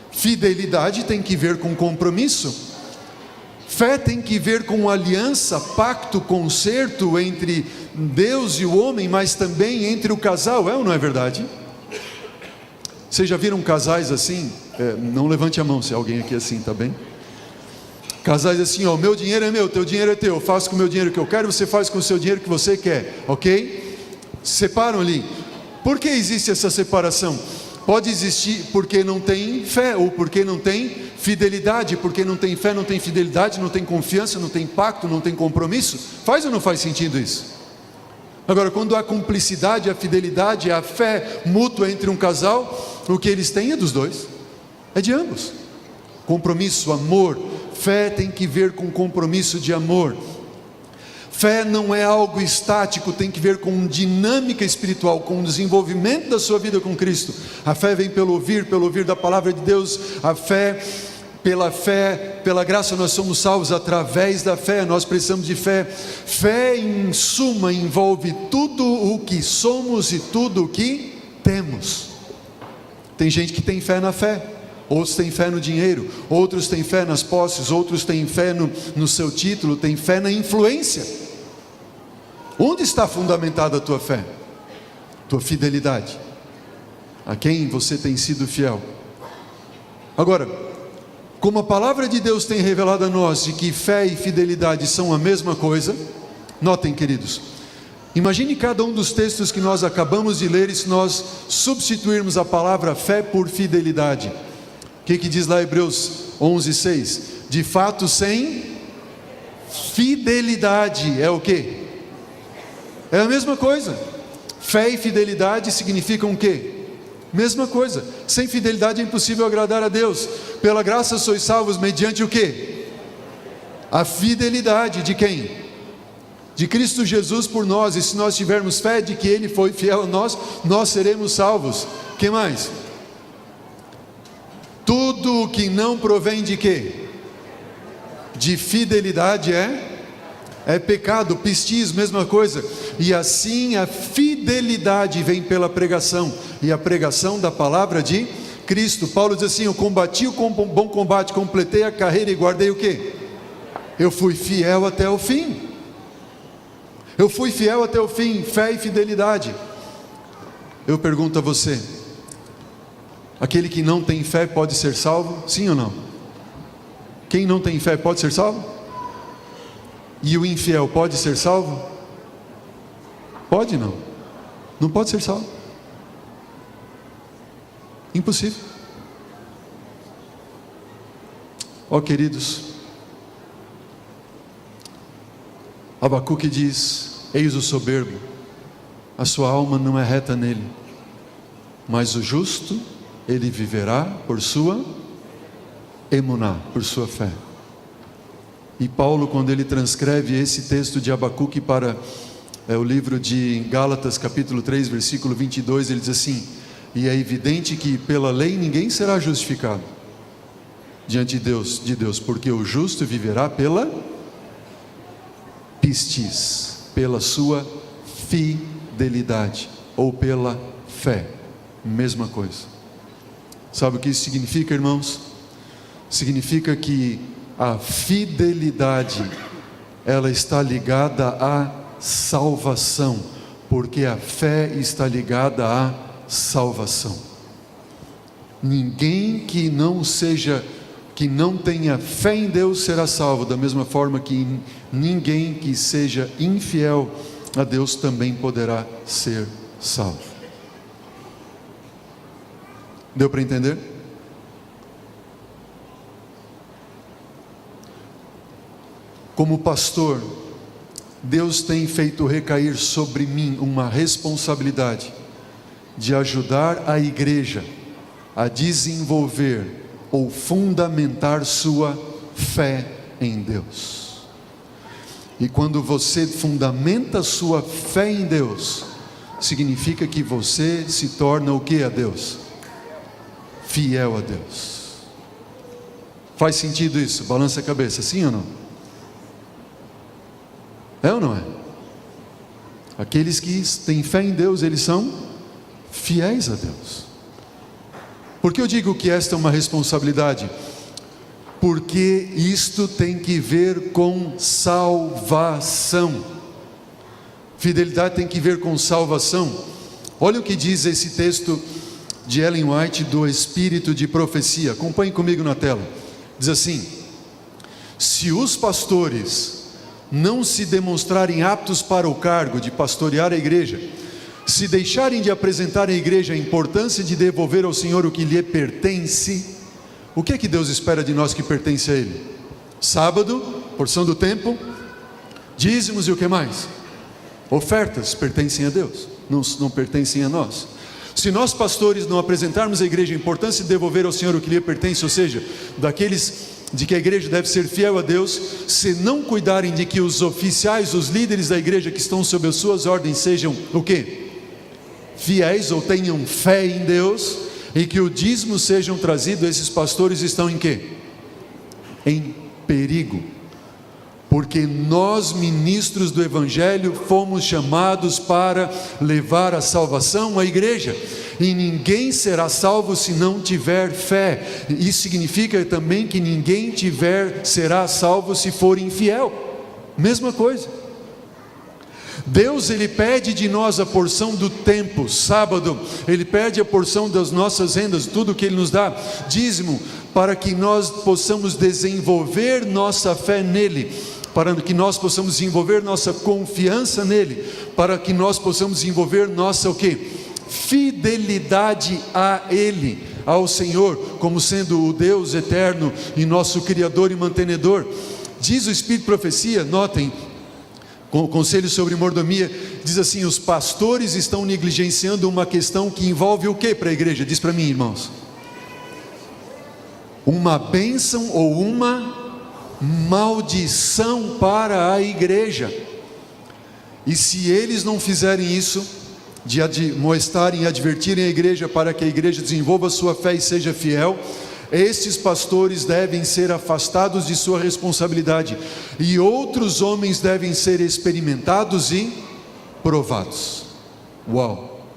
Fidelidade tem que ver com compromisso. Fé tem que ver com aliança, pacto, concerto entre Deus e o homem, mas também entre o casal, é ou não é verdade? Vocês já viram casais assim? Não levante a mão se alguém aqui é assim, tá bem? Casais assim, ó, meu dinheiro é meu, teu dinheiro é teu, eu faço com o meu dinheiro o que eu quero, você faz com o seu dinheiro o que você quer, ok? Separam ali. Por que existe essa separação? Pode existir porque não tem fé, ou porque não tem fidelidade. Porque não tem fé, não tem fidelidade, não tem confiança, não tem pacto, não tem compromisso. Faz ou não faz sentido isso? Agora, quando há cumplicidade, a fidelidade, a fé mútua entre um casal, o que eles têm é dos dois, é de ambos. Compromisso, amor. Fé tem que ver com compromisso de amor. Fé não é algo estático, tem que ver com dinâmica espiritual, com o desenvolvimento da sua vida com Cristo. A fé vem pelo ouvir da palavra de Deus. A fé, pela graça nós somos salvos através da fé, nós precisamos de fé. Fé em suma envolve tudo o que somos e tudo o que temos. Tem gente que tem fé na fé, outros têm fé no dinheiro, outros têm fé nas posses, outros têm fé no seu título, têm fé na influência. Onde está fundamentada a tua fé? Tua fidelidade. A quem você tem sido fiel? Agora, como a palavra de Deus tem revelado a nós de que fé e fidelidade são a mesma coisa, notem, queridos, imagine cada um dos textos que nós acabamos de ler, e se nós substituirmos a palavra fé por fidelidade. O que diz lá Hebreus 11:6? De fato, sem fidelidade é o quê? É a mesma coisa. Fé e fidelidade significam o quê? Mesma coisa. Sem fidelidade é impossível agradar a Deus. Pela graça sois salvos mediante o quê? A fidelidade de quem? De Cristo Jesus por nós. E se nós tivermos fé de que Ele foi fiel a nós, nós seremos salvos. O que mais? Tudo o que não provém de quê? De fidelidade é pecado. Pistis, mesma coisa. E assim a fidelidade vem pela pregação, e a pregação da palavra de Cristo. Paulo diz assim: eu combati o bom combate, completei a carreira e guardei o quê? Eu fui fiel até o fim. Eu fui fiel até o fim. Fé e fidelidade. Eu pergunto a você: aquele que não tem fé pode ser salvo? Sim ou não? Quem não tem fé pode ser salvo? E o infiel pode ser salvo? Pode não? Não pode ser salvo. Impossível. Ó queridos, Abacuque diz: eis o soberbo, a sua alma não é reta nele, mas o justo, ele viverá por sua emuná, por sua fé. E Paulo, quando ele transcreve esse texto de Abacuque para o livro de Gálatas capítulo 3 versículo 22, ele diz assim: e é evidente que pela lei ninguém será justificado diante de Deus, porque o justo viverá pela pistis, pela sua fidelidade, ou pela fé, mesma coisa. Sabe o que isso significa, irmãos? Significa que a fidelidade, ela está ligada à salvação, porque a fé está ligada à salvação. Ninguém que não tenha fé em Deus será salvo, da mesma forma que ninguém que seja infiel a Deus também poderá ser salvo. Deu para entender? Como pastor, Deus tem feito recair sobre mim uma responsabilidade de ajudar a igreja a desenvolver ou fundamentar sua fé em Deus. E quando você fundamenta sua fé em Deus, significa que você se torna o que a Deus? Fiel a Deus. Faz sentido isso? Balança a cabeça, sim ou não? É ou não é? Aqueles que têm fé em Deus, eles são fiéis a Deus. Por que eu digo que esta é uma responsabilidade? Porque isto tem que ver com salvação. Fidelidade tem que ver com salvação. Olha o que diz esse texto de Ellen White, do Espírito de Profecia. Acompanhe comigo na tela. Diz assim: se os pastores não se demonstrarem aptos para o cargo de pastorear a igreja, se deixarem de apresentar à igreja a importância de devolver ao Senhor o que lhe pertence, o que é que Deus espera de nós que pertence a Ele? Sábado, porção do tempo, dízimos e o que mais? Ofertas pertencem a Deus, não pertencem a nós. Se nós pastores não apresentarmos à igreja a importância de devolver ao Senhor o que lhe pertence, ou seja, daqueles de que a igreja deve ser fiel a Deus, se não cuidarem de que os oficiais, os líderes da igreja que estão sob as suas ordens sejam o quê? Fiéis ou tenham fé em Deus, e que o dízimo sejam trazido, esses pastores estão em quê? Em perigo. Porque nós, ministros do Evangelho, fomos chamados para levar a salvação à igreja, e ninguém será salvo se não tiver fé. Isso significa também que ninguém será salvo se for infiel. Mesma coisa. Deus, Ele pede de nós a porção do tempo, sábado, Ele pede a porção das nossas rendas, tudo que Ele nos dá, dízimo, para que nós possamos desenvolver nossa fé nele, para que nós possamos desenvolver nossa confiança nele, para que nós possamos desenvolver nossa o quê? Fidelidade a Ele, ao Senhor, como sendo o Deus eterno e nosso Criador e mantenedor. Diz o Espírito de Profecia, notem, com o conselho sobre mordomia, diz assim: os pastores estão negligenciando uma questão que envolve o que para a igreja? Diz para mim, irmãos. Uma bênção ou uma maldição para a igreja. E se eles não fizerem isso, de admoestarem e advertirem a igreja para que a igreja desenvolva sua fé e seja fiel, estes pastores devem ser afastados de sua responsabilidade, e outros homens devem ser experimentados e provados. Uau!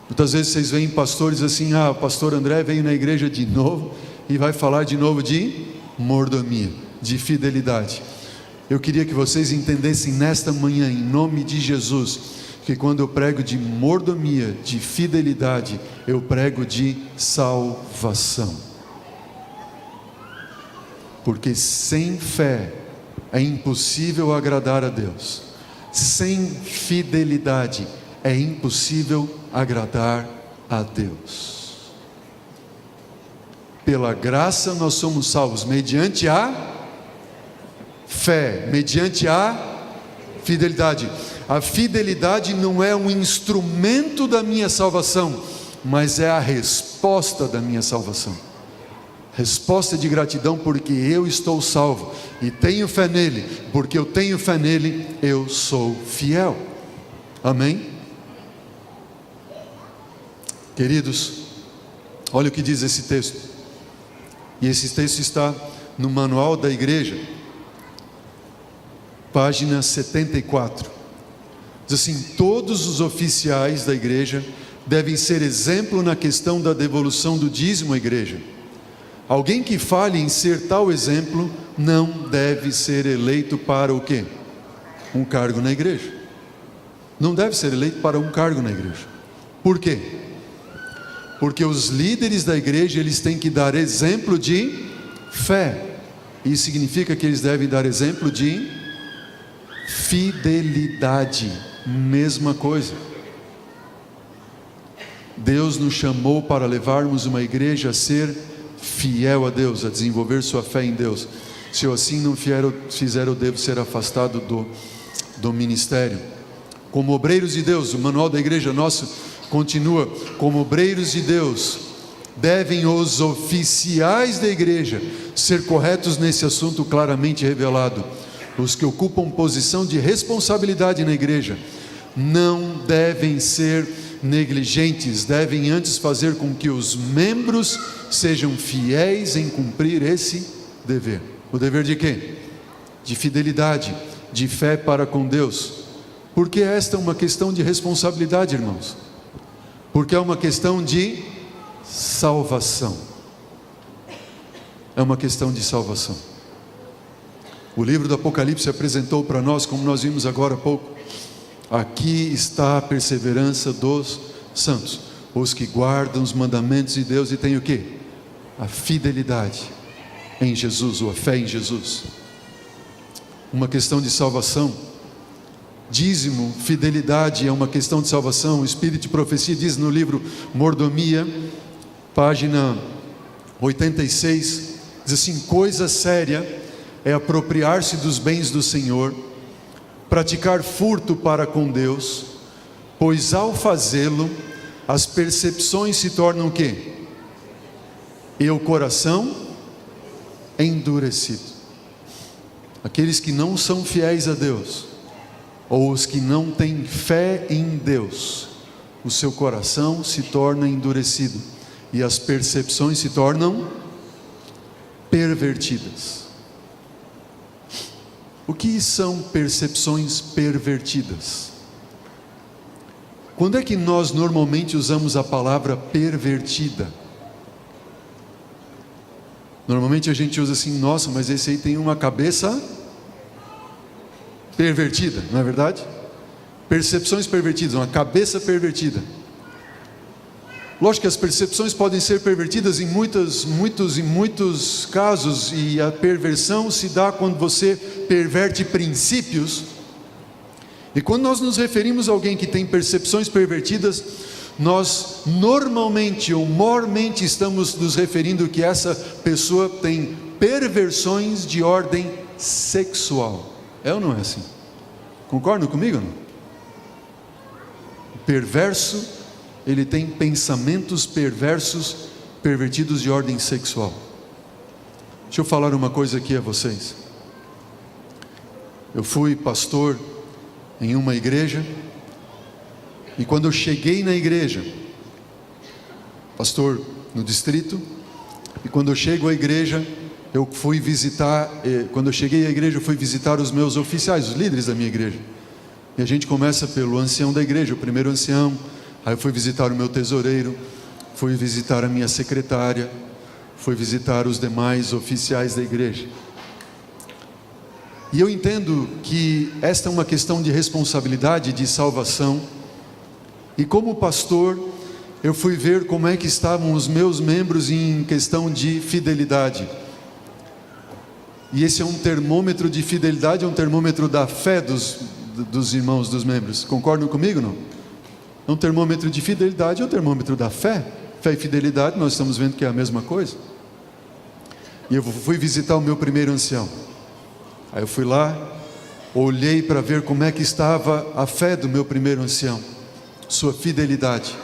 Muitas vezes vocês veem pastores assim: ah, o pastor André veio na igreja de novo e vai falar de novo de mordomia, de fidelidade. Eu queria que vocês entendessem nesta manhã, em nome de Jesus, que quando eu prego de mordomia, de fidelidade, eu prego de salvação. Porque sem fé é impossível agradar a Deus. Sem fidelidade é impossível agradar a Deus. Pela graça nós somos salvos mediante a fé, mediante a fidelidade. A fidelidade não é um instrumento da minha salvação, mas é a resposta da minha salvação. Resposta de gratidão, porque eu estou salvo e tenho fé nele. Porque eu tenho fé nele, eu sou fiel. Amém? Queridos, olha o que diz esse texto. E esse texto está no manual da igreja, página 74. Diz assim: todos os oficiais da igreja devem ser exemplo na questão da devolução do dízimo à igreja. Alguém que falhe em ser tal exemplo não deve ser eleito para o quê? Um cargo na igreja. Não deve ser eleito para um cargo na igreja. Por quê? Porque os líderes da igreja, eles têm que dar exemplo de fé. Isso significa que eles devem dar exemplo de fidelidade. Mesma coisa. Deus nos chamou para levarmos uma igreja a ser fiel a Deus, a desenvolver sua fé em Deus. Se eu assim não fizer, eu devo ser afastado do ministério. Como obreiros de Deus, o manual da igreja nosso continua: como obreiros de Deus, devem os oficiais da igreja ser corretos nesse assunto claramente revelado. Os que ocupam posição de responsabilidade na igreja não devem ser negligentes, devem antes fazer com que os membros sejam fiéis em cumprir esse dever. O dever de quê? De fidelidade, de fé para com Deus. Porque esta é uma questão de responsabilidade, irmãos. Porque é uma questão de salvação. É uma questão de salvação. O livro do Apocalipse apresentou para nós, como nós vimos agora há pouco: aqui está a perseverança dos santos, os que guardam os mandamentos de Deus e têm o quê? A fidelidade em Jesus, ou a fé em Jesus. Uma questão de salvação. Dízimo, fidelidade é uma questão de salvação. O Espírito de Profecia diz no livro Mordomia, página 86, diz assim: coisa séria é apropriar-se dos bens do Senhor, praticar furto para com Deus, pois ao fazê-lo, as percepções se tornam o quê? E o coração endurecido. Aqueles que não são fiéis a Deus, ou os que não têm fé em Deus, o seu coração se torna endurecido, e as percepções se tornam pervertidas. O que são percepções pervertidas? Quando é que nós normalmente usamos a palavra pervertida? Normalmente a gente usa assim: nossa, mas esse aí tem uma cabeça pervertida, não é verdade? Percepções pervertidas, uma cabeça pervertida. Lógico que as percepções podem ser pervertidas em muitos casos, e a perversão se dá quando você perverte princípios. E quando nós nos referimos a alguém que tem percepções pervertidas, nós normalmente ou mormente estamos nos referindo que essa pessoa tem perversões de ordem sexual. É ou não é assim? Concordam comigo ou não? O perverso, ele tem pensamentos perversos, pervertidos de ordem sexual. Deixa eu falar uma coisa aqui a vocês. Eu fui pastor em uma igreja, e quando eu cheguei na igreja, pastor no distrito, e quando eu chego à igreja, eu fui visitar, quando eu cheguei à igreja, eu fui visitar os meus oficiais, os líderes da minha igreja. E a gente começa pelo ancião da igreja, o primeiro ancião. Aí eu fui visitar o meu tesoureiro, fui visitar a minha secretária, fui visitar os demais oficiais da igreja. E eu entendo que esta é uma questão de responsabilidade, de salvação. E como pastor, eu fui ver como é que estavam os meus membros em questão de fidelidade. E esse é um termômetro de fidelidade, é um termômetro da fé dos irmãos, dos membros. Concordam comigo, não? É um termômetro de fidelidade, é um termômetro da fé. Fé e fidelidade, nós estamos vendo que é a mesma coisa. E eu fui visitar o meu primeiro ancião. Aí eu fui lá, olhei para ver como é que estava a fé do meu primeiro ancião, sua fidelidade.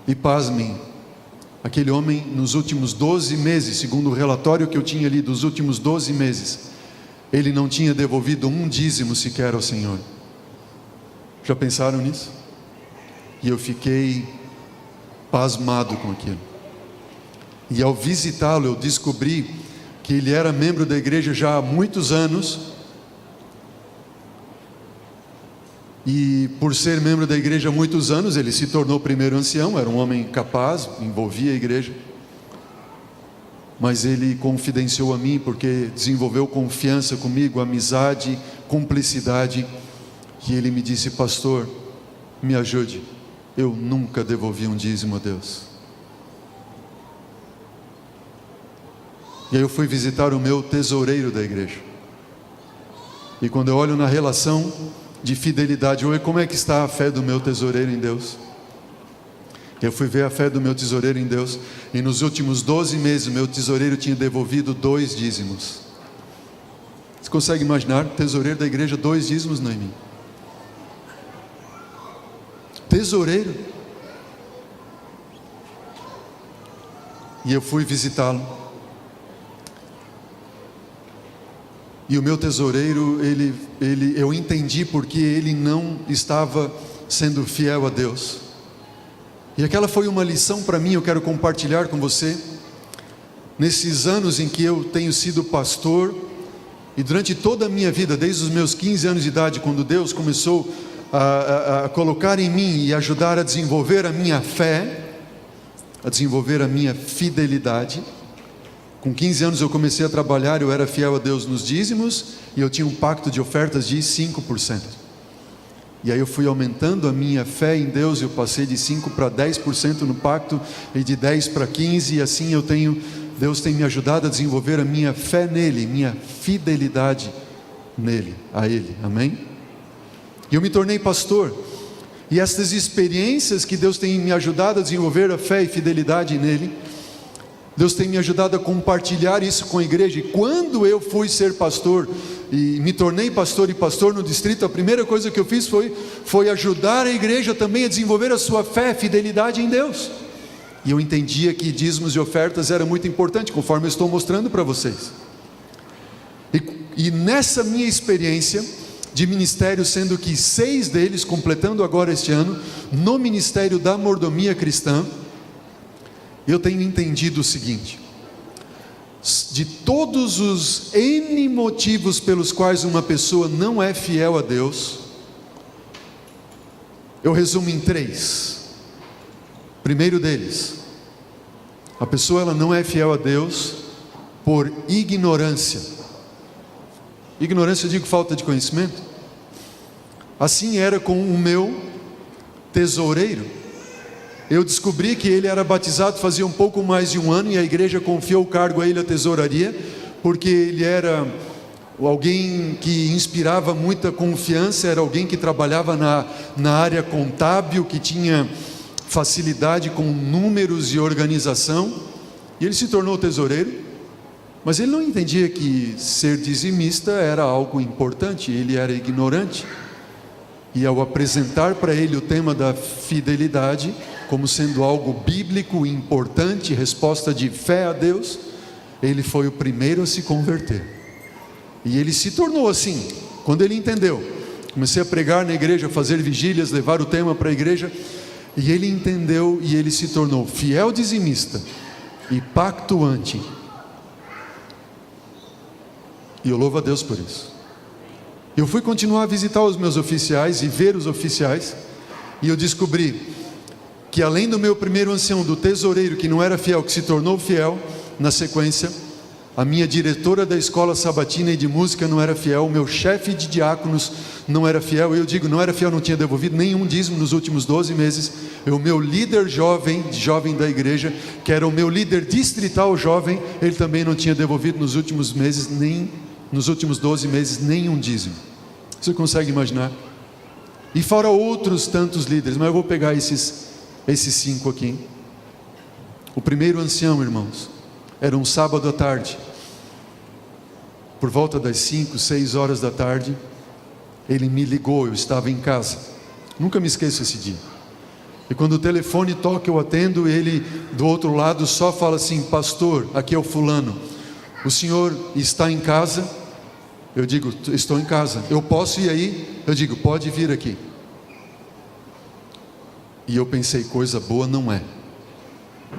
E pasmem, aquele homem nos últimos 12 meses, segundo o relatório que eu tinha lido, dos últimos 12 meses, ele não tinha devolvido um dízimo sequer ao Senhor. Já pensaram nisso? E eu fiquei pasmado com aquilo. E ao visitá-lo, eu descobri que ele era membro da igreja já há muitos anos, e por ser membro da igreja há muitos anos, ele se tornou o primeiro ancião. Era um homem capaz, envolvia a igreja, mas ele confidenciou a mim porque desenvolveu confiança comigo, amizade, cumplicidade, que ele me disse: pastor, me ajude, eu nunca devolvi um dízimo a Deus. E aí eu fui visitar o meu tesoureiro da igreja, e quando eu olho na relação de fidelidade, oi, como é que está a fé do meu tesoureiro em Deus? Eu fui ver a fé do meu tesoureiro em Deus, e nos últimos 12 meses o meu tesoureiro tinha devolvido 2 dízimos. Você consegue imaginar? Tesoureiro da igreja, 2 dízimos, Noemi. Tesoureiro. E eu fui visitá-lo, e o meu tesoureiro, eu entendi porque ele não estava sendo fiel a Deus. E aquela foi uma lição para mim. Eu quero compartilhar com você. Nesses anos em que eu tenho sido pastor, e durante toda a minha vida, desde os meus 15 anos de idade, quando Deus começou a colocar em mim e ajudar a desenvolver a minha fé, a desenvolver a minha fidelidade. Com 15 anos eu comecei a trabalhar, eu era fiel a Deus nos dízimos, e eu tinha um pacto de ofertas de 5%. E aí eu fui aumentando a minha fé em Deus, eu passei de 5% para 10% no pacto, e de 10% para 15%, e assim Deus tem me ajudado a desenvolver a minha fé nele, minha fidelidade nele, a ele, amém? E eu me tornei pastor, e estas experiências que Deus tem me ajudado a desenvolver a fé e fidelidade nele, Deus tem me ajudado a compartilhar isso com a igreja. E quando eu fui ser pastor e me tornei pastor e pastor no distrito, a primeira coisa que eu fiz foi ajudar a igreja também a desenvolver a sua fé, fidelidade em Deus. E eu entendia que dízimos e ofertas era muito importante, conforme eu estou mostrando para vocês. E nessa minha experiência de ministério, sendo que 6 deles, completando agora este ano, no ministério da mordomia cristã, eu tenho entendido o seguinte: de todos os N motivos pelos quais uma pessoa não é fiel a Deus, eu resumo em 3. Primeiro deles, a pessoa ela não é fiel a Deus por ignorância. Ignorância, eu digo falta de conhecimento. Assim era com o meu tesoureiro. Eu descobri que ele era batizado fazia um pouco mais de 1 ano, e a igreja confiou o cargo a ele, a tesouraria, porque ele era alguém que inspirava muita confiança, era alguém que trabalhava na área contábil, que tinha facilidade com números e organização, e ele se tornou tesoureiro. Mas ele não entendia que ser dizimista era algo importante, ele era ignorante. E ao apresentar para ele o tema da fidelidade como sendo algo bíblico, importante, resposta de fé a Deus, ele foi o primeiro a se converter. E ele se tornou assim, quando ele entendeu. Comecei a pregar na igreja, fazer vigílias, levar o tema para a igreja, e ele entendeu, e ele se tornou fiel dizimista e pactuante. E eu louvo a Deus por isso. Eu fui continuar a visitar os meus oficiais e ver os oficiais, e eu descobri que além do meu primeiro ancião, do tesoureiro, que não era fiel, que se tornou fiel, na sequência, a minha diretora da escola sabatina e de música não era fiel, o meu chefe de diáconos não era fiel. Eu digo, não era fiel, não tinha devolvido nenhum dízimo nos últimos 12 meses. O meu líder jovem da igreja, que era o meu líder distrital jovem, ele também não tinha devolvido nos últimos meses, nos últimos 12 meses, nenhum dízimo. Você consegue imaginar? E fora outros tantos líderes, mas eu vou pegar esses 5 aqui. O primeiro ancião, irmãos, era um sábado à tarde, por volta das 5, 6 horas da tarde, ele me ligou, eu estava em casa, nunca me esqueço esse dia, e quando o telefone toca eu atendo, ele do outro lado só fala assim: pastor, aqui é o fulano, o senhor está em casa? Eu digo, estou em casa. Eu posso ir aí? Eu digo, pode vir aqui. E eu pensei, coisa boa não é.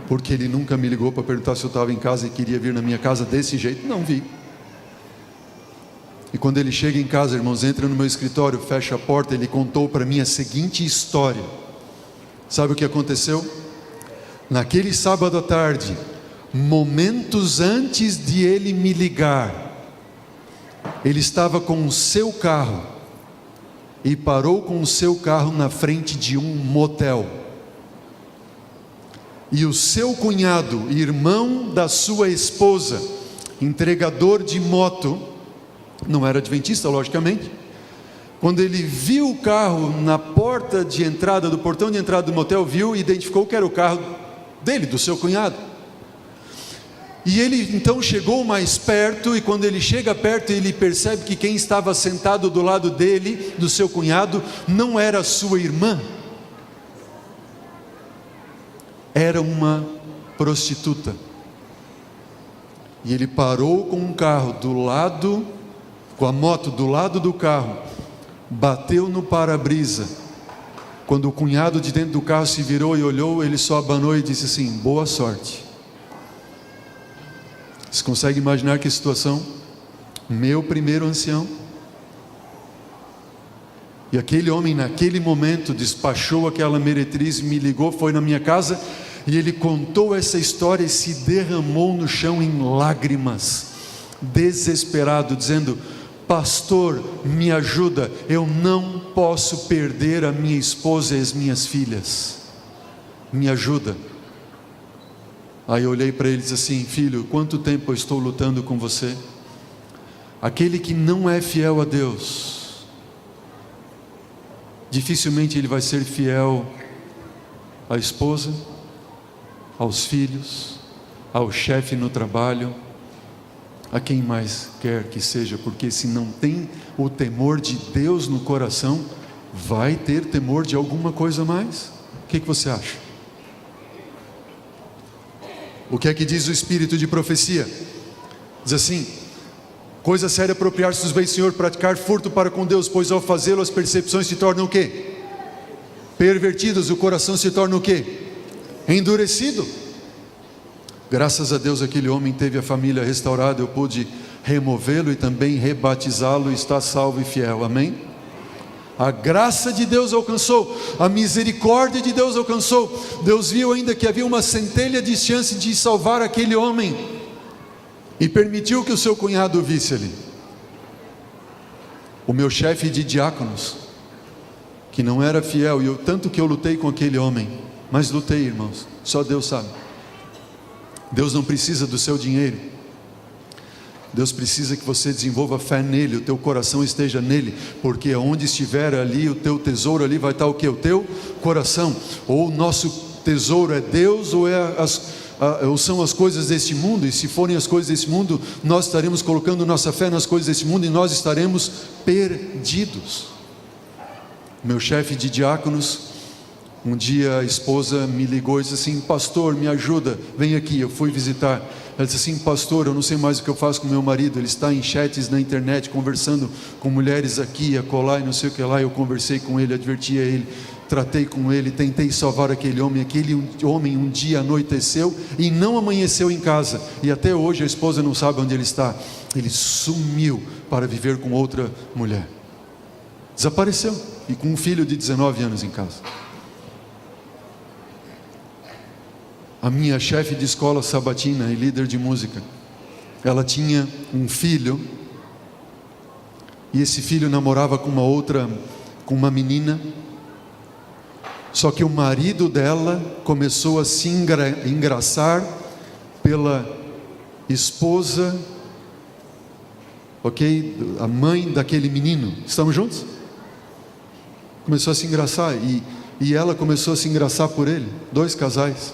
porque ele nunca me ligou para perguntar se eu estava em casa e queria vir na minha casa desse jeito. Não vi. E quando ele chega em casa, irmãos, entra no meu escritório, fecha a porta, ele contou para mim a seguinte história. Sabe o que aconteceu? Naquele sábado à tarde, momentos antes de ele me ligar, ele estava com o seu carro e parou com o seu carro na frente de um motel. E o seu cunhado, irmão da sua esposa, entregador de moto, não era adventista, logicamente, quando ele viu o carro na porta de entrada, do portão de entrada do motel, viu e identificou que era o carro dele, do seu cunhado. E ele então chegou mais perto, e quando ele chega perto, ele percebe que quem estava sentado do lado dele, do seu cunhado, não era a sua irmã, era uma prostituta. E ele parou com um carro do lado, com a moto do lado do carro, bateu no para-brisa. Quando o cunhado de dentro do carro se virou e olhou, ele só abanou e disse assim: boa sorte. Você consegue imaginar que situação? Meu primeiro ancião. E aquele homem naquele momento despachou aquela meretriz, me ligou, foi na minha casa, e ele contou essa história e se derramou no chão em lágrimas, desesperado, dizendo: pastor, me ajuda, eu não posso perder a minha esposa e as minhas filhas, me ajuda. Aí eu olhei para ele e disse assim: filho, quanto tempo eu estou lutando com você? Aquele que não é fiel a Deus, dificilmente ele vai ser fiel à esposa, aos filhos, ao chefe no trabalho, a quem mais quer que seja, porque se não tem o temor de Deus no coração, vai ter temor de alguma coisa mais. O que você acha? O que é que diz o Espírito de profecia? Diz assim: coisa séria apropriar-se dos bens do Senhor, praticar furto para com Deus, pois ao fazê-lo as percepções se tornam o quê? Pervertidas, o coração se torna o quê? Endurecido. Graças a Deus aquele homem teve a família restaurada, eu pude removê-lo e também rebatizá-lo, e está salvo e fiel, amém? A graça de Deus alcançou, a misericórdia de Deus alcançou. Deus viu ainda que havia uma centelha de chance de salvar aquele homem, e permitiu que o seu cunhado o visse ali. O meu chefe de diáconos, que não era fiel, e tanto que eu lutei com aquele homem, mas lutei, irmãos, só Deus sabe. Deus não precisa do seu dinheiro, Deus precisa que você desenvolva fé nele, o teu coração esteja nele, porque onde estiver ali o teu tesouro, ali vai estar o que? O teu coração. Ou o nosso tesouro é Deus, ou são as coisas deste mundo, e se forem as coisas deste mundo, nós estaremos colocando nossa fé nas coisas deste mundo, e nós estaremos perdidos. Meu chefe de diáconos, um dia a esposa me ligou e disse assim: pastor, me ajuda, vem aqui. Eu fui visitar. Ela disse assim: pastor, eu não sei mais o que eu faço com meu marido, ele está em chats na internet, conversando com mulheres aqui, acolá e não sei o que lá. Eu conversei com ele, adverti a ele, tratei com ele, tentei salvar aquele homem um dia anoiteceu e não amanheceu em casa, e até hoje a esposa não sabe onde ele está. Ele sumiu para viver com outra mulher, desapareceu, e com um filho de 19 anos em casa. A minha chefe de escola sabatina e líder de música, ela tinha um filho, e esse filho namorava com uma menina, só que o marido dela começou a se engraçar pela esposa, ok? A mãe daquele menino. Estamos juntos? Começou a se engraçar, e ela começou a se engraçar por ele, 2 casais.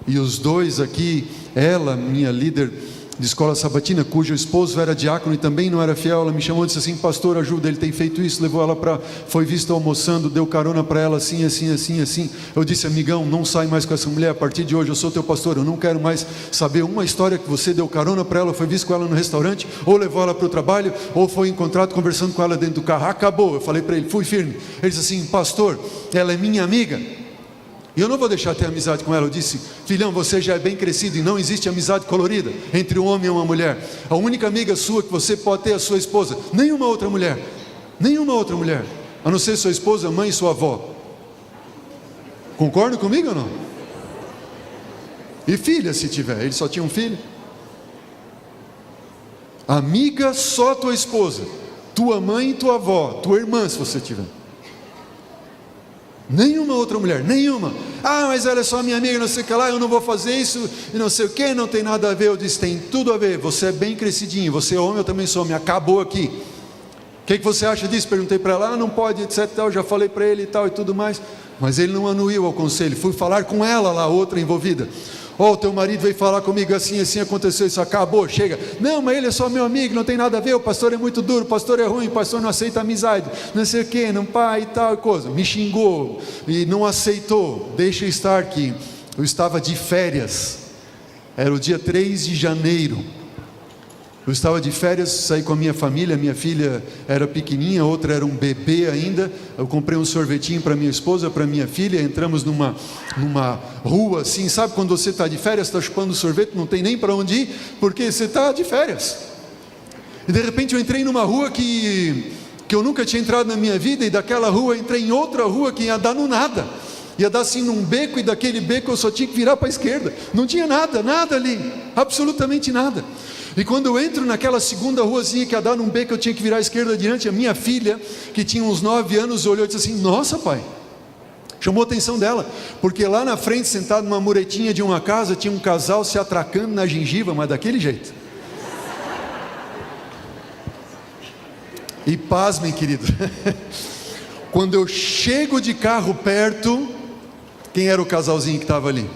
E os dois aqui, ela, minha líder de escola sabatina, cujo esposo era diácono e também não era fiel, ela me chamou e disse assim: pastor, ajuda, ele tem feito isso. Levou ela foi visto almoçando, deu carona para ela, assim. Eu disse: amigão, não sai mais com essa mulher, a partir de hoje eu sou teu pastor, eu não quero mais saber uma história que você deu carona para ela, foi visto com ela no restaurante, ou levou ela para o trabalho, ou foi encontrado conversando com ela dentro do carro. Acabou. Eu falei para ele, fui firme. Ele disse assim: pastor, ela é minha amiga. E eu não vou deixar ter amizade com ela. Eu disse: filhão, você já é bem crescido e não existe amizade colorida entre um homem e uma mulher. A única amiga sua que você pode ter é a sua esposa. Nenhuma outra mulher. Nenhuma outra mulher. A não ser sua esposa, mãe e sua avó. Concorda comigo ou não? E filha, se tiver. Ele só tinha um filho. Amiga, só tua esposa, tua mãe e tua avó, tua irmã, se você tiver. Nenhuma outra mulher, nenhuma. Ah, mas ela é só minha amiga, não sei o que lá, eu não vou fazer isso, e não sei o que, não tem nada a ver. Eu disse: tem tudo a ver, você é bem crescidinho, você é homem, eu também sou homem, acabou aqui. O que você acha disso? Perguntei para ela: não pode, etc, tal, já falei para ele e tal e tudo mais. Mas ele não anuiu ao conselho. Fui falar com ela lá, outra envolvida. O teu marido veio falar comigo assim, assim aconteceu, isso acabou, chega. Não, mas ele é só meu amigo, não tem nada a ver, o pastor é muito duro, o pastor é ruim, o pastor não aceita amizade, não sei o que, não pai e tal coisa. Me xingou e não aceitou. Deixa eu estar aqui. Eu estava de férias, era o dia 3 de janeiro. Eu estava de férias, saí com a minha família, minha filha era pequenininha, outra era um bebê ainda. Eu comprei um sorvetinho para minha esposa, para minha filha. Entramos numa rua assim, sabe quando você está de férias, está chupando sorvete, não tem nem para onde ir, porque você está de férias. E de repente eu entrei numa rua que eu nunca tinha entrado na minha vida, e daquela rua entrei em outra rua que ia dar no nada. Ia dar assim num beco, e daquele beco eu só tinha que virar para a esquerda. Não tinha nada, nada ali, absolutamente nada. E quando eu entro naquela segunda ruazinha que ia dar num beco, eu tinha que virar à esquerda adiante. A minha filha, que tinha uns 9 anos, olhou e disse assim: nossa, pai. Chamou a atenção dela, porque lá na frente, sentado numa muretinha de uma casa, tinha um casal se atracando na gengiva, mas daquele jeito. E pasmem, querido, quando eu chego de carro perto, quem era o casalzinho que estava ali?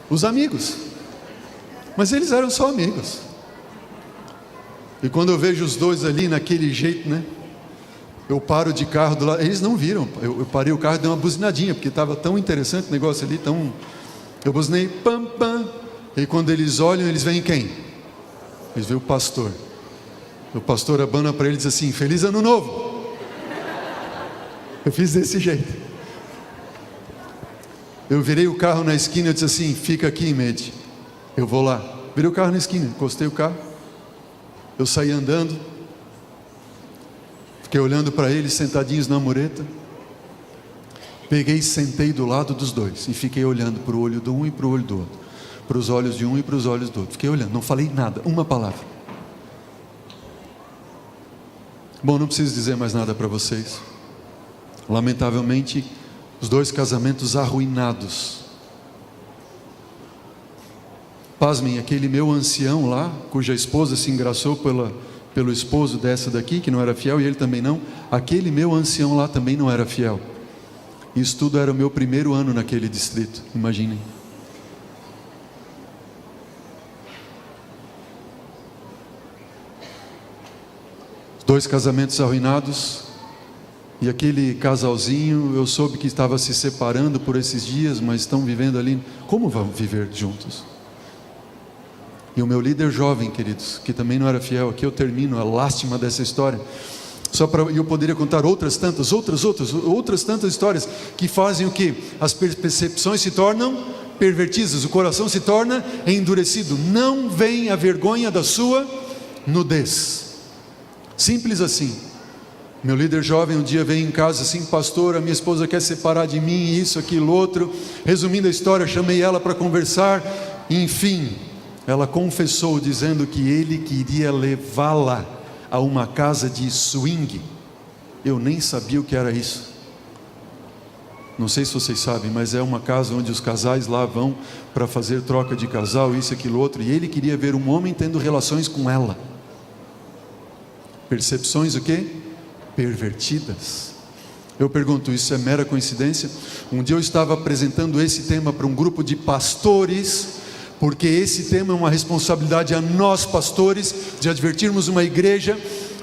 Os amigos. Mas eles eram só amigos. E quando eu vejo os dois ali naquele jeito, né? Eu paro de carro do lado. Eles não viram. Eu parei o carro e dei uma buzinadinha, porque estava tão interessante o negócio ali, tão... Eu buzinei, pam, pam. E quando eles olham, eles veem quem? Eles veem o pastor. O pastor abana para ele e diz assim: feliz ano novo. Eu fiz desse jeito. Eu virei o carro na esquina e disse assim: fica aqui, Mede. Eu vou lá. Virei o carro na esquina, encostei o carro. Eu saí andando. Fiquei olhando para eles sentadinhos na mureta. Peguei e sentei do lado dos dois. E fiquei olhando para o olho do um e para o olho do outro. Para os olhos de um e para os olhos do outro. Fiquei olhando, não falei nada, uma palavra. Bom, não preciso dizer mais nada para vocês. Lamentavelmente, os dois casamentos arruinados. Pasmem, aquele meu ancião lá, cuja esposa se engraçou pelo esposo dessa daqui, que não era fiel, e ele também não. Aquele meu ancião lá também não era fiel. Isso tudo era o meu primeiro ano naquele distrito, imaginem. Dois casamentos arruinados. E aquele casalzinho, eu soube que estava se separando por esses dias, mas estão vivendo ali. Como vão viver juntos? E o meu líder jovem, queridos, que também não era fiel. Aqui eu termino a lástima dessa história. E eu poderia contar outras tantas histórias que fazem o que? As percepções se tornam pervertidas, o coração se torna endurecido. Não vem a vergonha da sua nudez. Simples assim. Meu líder jovem um dia veio em casa assim: pastor, a minha esposa quer separar de mim, isso, aquilo, outro. Resumindo a história, chamei ela para conversar. Enfim, ela confessou dizendo que ele queria levá-la a uma casa de swing. Eu nem sabia o que era isso. Não sei se vocês sabem, mas é uma casa onde os casais lá vão para fazer troca de casal, isso, aquilo, outro. E ele queria ver um homem tendo relações com ela. Percepções o quê? Pervertidas. Eu pergunto, isso é mera coincidência? Um dia eu estava apresentando esse tema para um grupo de pastores, porque esse tema é uma responsabilidade a nós pastores, de advertirmos uma igreja,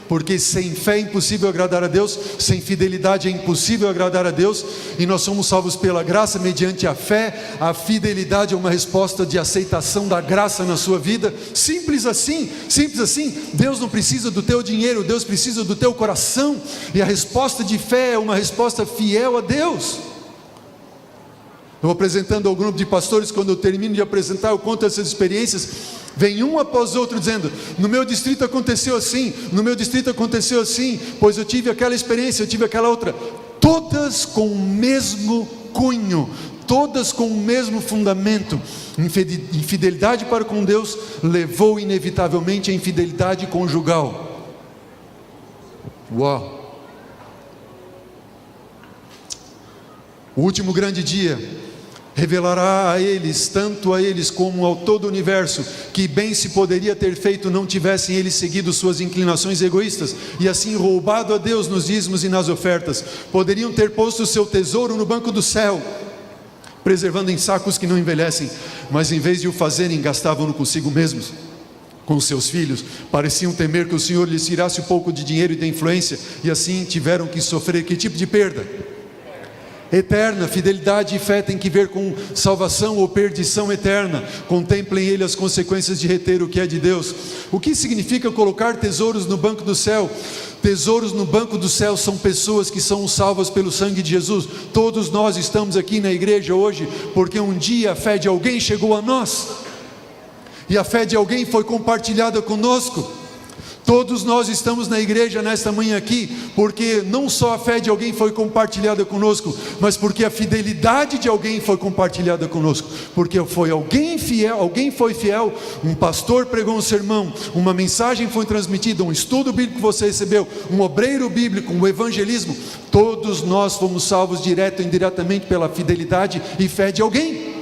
porque sem fé é impossível agradar a Deus, sem fidelidade é impossível agradar a Deus, e nós somos salvos pela graça, mediante a fé. A fidelidade é uma resposta de aceitação da graça na sua vida, simples assim, simples assim. Deus não precisa do teu dinheiro, Deus precisa do teu coração, e a resposta de fé é uma resposta fiel a Deus. Eu apresentando ao grupo de pastores, quando eu termino de apresentar, eu conto essas experiências, vem um após outro dizendo: no meu distrito aconteceu assim, no meu distrito aconteceu assim, pois eu tive aquela experiência, eu tive aquela outra. Todas com o mesmo cunho, todas com o mesmo fundamento. Infidelidade para com Deus levou inevitavelmente a infidelidade conjugal. Uau! O último grande dia revelará a eles, tanto a eles como ao todo o universo, que bem se poderia ter feito não tivessem eles seguido suas inclinações egoístas e assim roubado a Deus nos dízimos e nas ofertas. Poderiam ter posto o seu tesouro no banco do céu, preservando em sacos que não envelhecem, mas em vez de o fazerem, gastavam-no consigo mesmos, com seus filhos. Pareciam temer que o Senhor lhes tirasse um pouco de dinheiro e de influência, e assim tiveram que sofrer. Que tipo de perda? Eterna. Fidelidade e fé tem que ver com salvação ou perdição eterna. Contemplem ele as consequências de reter o que é de Deus. O que significa colocar tesouros no banco do céu? Tesouros no banco do céu são pessoas que são salvas pelo sangue de Jesus. Todos nós estamos aqui na igreja hoje porque um dia a fé de alguém chegou a nós, e a fé de alguém foi compartilhada conosco. Todos nós estamos na igreja nesta manhã aqui porque não só a fé de alguém foi compartilhada conosco, mas porque a fidelidade de alguém foi compartilhada conosco. Porque foi alguém fiel, alguém foi fiel, um pastor pregou um sermão, uma mensagem foi transmitida, um estudo bíblico que você recebeu, um obreiro bíblico, um evangelismo. Todos nós fomos salvos direto ou indiretamente pela fidelidade e fé de alguém.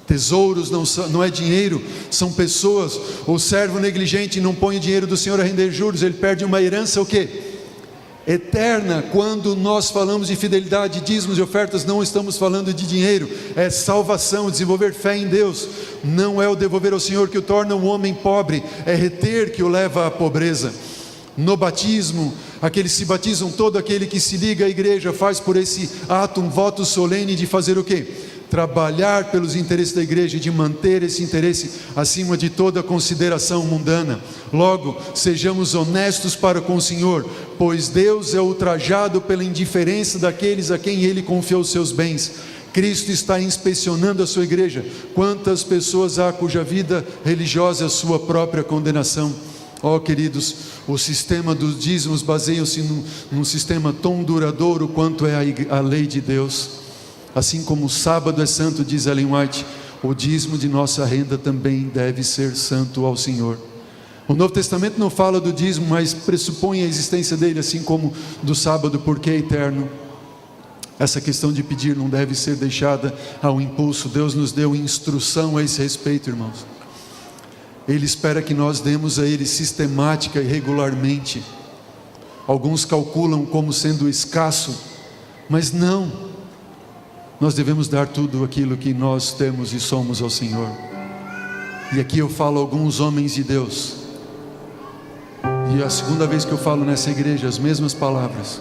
Tesouros não é dinheiro, são pessoas. O servo negligente não põe o dinheiro do Senhor a render juros, ele perde uma herança o quê? Eterna. Quando nós falamos de fidelidade, dízimos e ofertas, não estamos falando de dinheiro, é salvação, desenvolver fé em Deus. Não é o devolver ao Senhor que o torna um homem pobre, é reter que o leva à pobreza. No batismo, aqueles se batizam, todo aquele que se liga à igreja faz por esse ato um voto solene de fazer o quê? Trabalhar pelos interesses da igreja e de manter esse interesse acima de toda consideração mundana. Logo, sejamos honestos para com o Senhor, pois Deus é ultrajado pela indiferença daqueles a quem Ele confiou seus bens. Cristo está inspecionando a sua igreja. Quantas pessoas há cuja vida religiosa é a sua própria condenação? Ó queridos, o sistema dos dízimos baseia-se num sistema tão duradouro quanto é a lei de Deus. Assim como o sábado é santo, diz Ellen White, o dízimo de nossa renda também deve ser santo ao Senhor. O Novo Testamento não fala do dízimo, mas pressupõe a existência dele, assim como do sábado, porque é eterno. Essa questão de pedir não deve ser deixada ao impulso. Deus nos deu instrução a esse respeito, irmãos. Ele espera que nós demos a Ele sistemática e regularmente. Alguns calculam como sendo escasso, mas não. Nós devemos dar tudo aquilo que nós temos e somos ao Senhor. E aqui eu falo a alguns homens de Deus, e é a segunda vez que eu falo nessa igreja as mesmas palavras.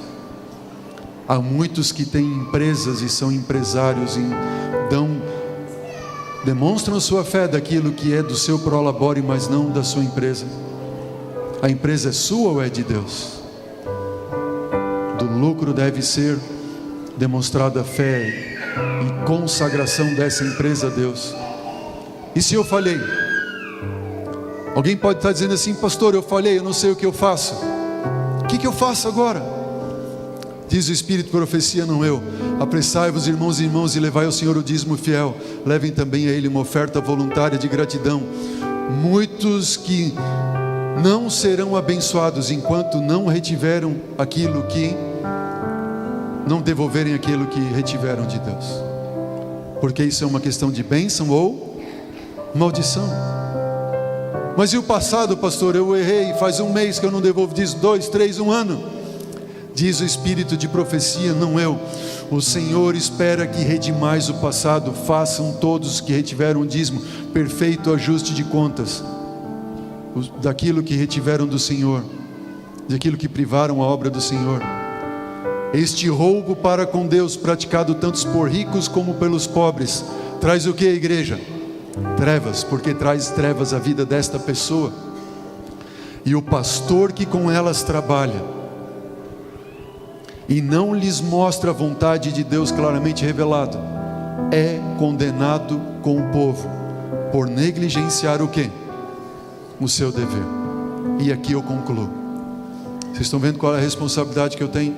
Há muitos que têm empresas e são empresários e demonstram sua fé daquilo que é do seu prolabore, mas não da sua empresa. A empresa é sua ou é de Deus? Do lucro deve ser demonstrada fé e consagração dessa empresa a Deus. E se eu falhei? Alguém pode estar dizendo assim: pastor, eu falhei, eu não sei o que eu faço. O que eu faço agora? Diz o Espírito, profecia, não eu. Apressai-vos, irmãos e irmãs, e levai ao Senhor o dízimo fiel. Levem também a Ele uma oferta voluntária de gratidão. Muitos que não serão abençoados enquanto não retiveram aquilo que não devolverem aquilo que retiveram de Deus, porque isso é uma questão de bênção ou maldição. Mas e o passado, pastor? Eu errei, faz um mês que eu não devolvo disso, 2, 3, 1 ano. Diz o Espírito de profecia, não eu. O Senhor espera que redimais o passado. Façam todos que retiveram o dízimo perfeito ajuste de contas daquilo que retiveram do Senhor, daquilo que privaram a obra do Senhor. Este roubo para com Deus, praticado tanto por ricos como pelos pobres, traz o que, a igreja? Trevas, porque traz trevas à vida desta pessoa. E o pastor que com elas trabalha, e não lhes mostra a vontade de Deus claramente revelada, é condenado com o povo por negligenciar o quê? O seu dever. E aqui eu concluo. Vocês estão vendo qual é a responsabilidade que eu tenho?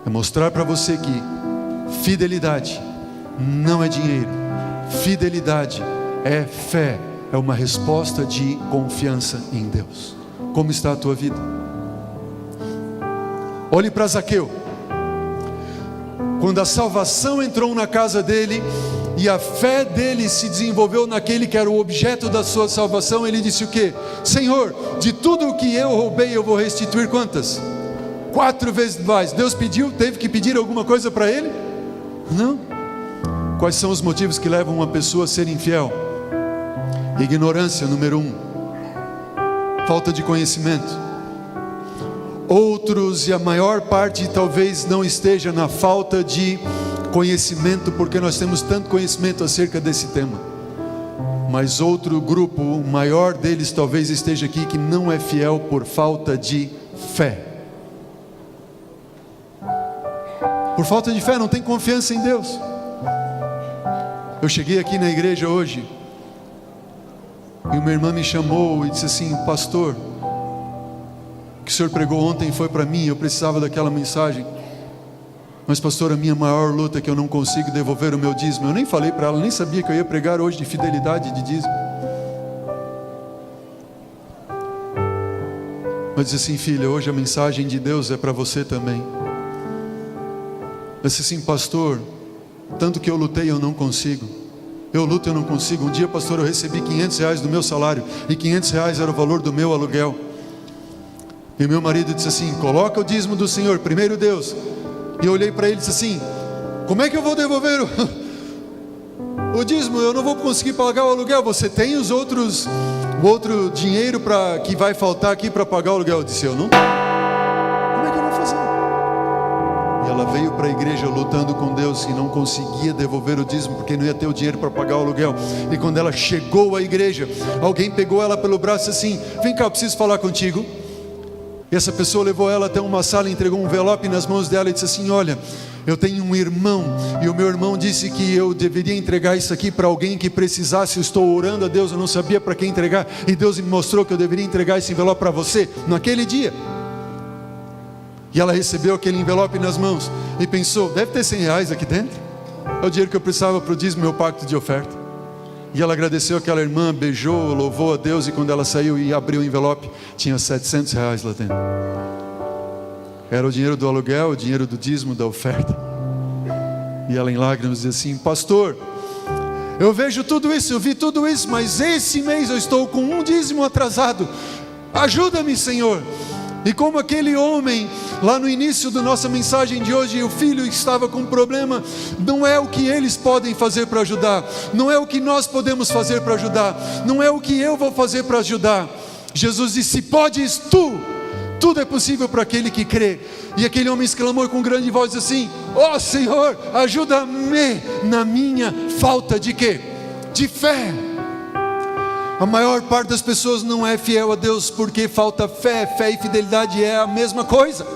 É mostrar para você que fidelidade não é dinheiro, fidelidade é fé, é uma resposta de confiança em Deus. Como está a tua vida? Olhe para Zaqueu. Quando a salvação entrou na casa dele e a fé dele se desenvolveu naquele que era o objeto da sua salvação, ele disse o quê? Senhor, de tudo o que eu roubei eu vou restituir quantas? 4 vezes mais. Deus teve que pedir alguma coisa para ele? Não. Quais são os motivos que levam uma pessoa a ser infiel? Ignorância, número 1. Falta de conhecimento. Outros, e a maior parte talvez não esteja na falta de conhecimento, porque nós temos tanto conhecimento acerca desse tema. Mas outro grupo, o maior deles talvez esteja aqui, que não é fiel por falta de fé. Por falta de fé, não tem confiança em Deus. Eu cheguei aqui na igreja hoje e uma irmã me chamou e disse assim: pastor, o que o senhor pregou ontem foi para mim, eu precisava daquela mensagem. Mas pastor, a minha maior luta é que eu não consigo devolver o meu dízimo. Eu nem falei para ela, nem sabia que eu ia pregar hoje de fidelidade de dízimo. Mas disse assim: filha, hoje a mensagem de Deus é para você também. Eu disse assim: pastor, tanto que eu lutei eu não consigo. Eu luto eu não consigo. Um dia, pastor, eu recebi R$500 do meu salário e R$500 era o valor do meu aluguel. E meu marido disse assim: coloca o dízimo do Senhor, primeiro Deus. E eu olhei para ele e disse assim: como é que eu vou devolver o dízimo? Eu não vou conseguir pagar o aluguel. Você tem o outro dinheiro que vai faltar aqui para pagar o aluguel? Eu disse: eu não tenho. Como é que eu vou fazer? E ela veio para a igreja lutando com Deus e não conseguia devolver o dízimo porque não ia ter o dinheiro para pagar o aluguel. E quando ela chegou à igreja, alguém pegou ela pelo braço e disse assim: vem cá, eu preciso falar contigo. E essa pessoa levou ela até uma sala, entregou um envelope nas mãos dela e disse assim: olha, eu tenho um irmão e o meu irmão disse que eu deveria entregar isso aqui para alguém que precisasse. Eu estou orando a Deus, eu não sabia para quem entregar, e Deus me mostrou que eu deveria entregar esse envelope para você naquele dia. E ela recebeu aquele envelope nas mãos e pensou: deve ter R$100 aqui dentro, é o dinheiro que eu precisava para o dízimo, meu pacto de oferta. E ela agradeceu aquela irmã, beijou, louvou a Deus, e quando ela saiu e abriu o envelope, tinha R$700 lá dentro. Era o dinheiro do aluguel, o dinheiro do dízimo, da oferta. E ela em lágrimas dizia assim: pastor, eu vejo tudo isso, eu vi tudo isso, mas esse mês eu estou com um dízimo atrasado, ajuda-me, Senhor. E como aquele homem, lá no início da nossa mensagem de hoje, o filho estava com um problema, não é o que eles podem fazer para ajudar, não é o que nós podemos fazer para ajudar, não é o que eu vou fazer para ajudar. Jesus disse: podes tu, tudo é possível para aquele que crê. E aquele homem exclamou com grande voz assim: ó Senhor, ajuda-me na minha falta de quê? De fé. A maior parte das pessoas não é fiel a Deus porque falta fé. Fé e fidelidade é a mesma coisa,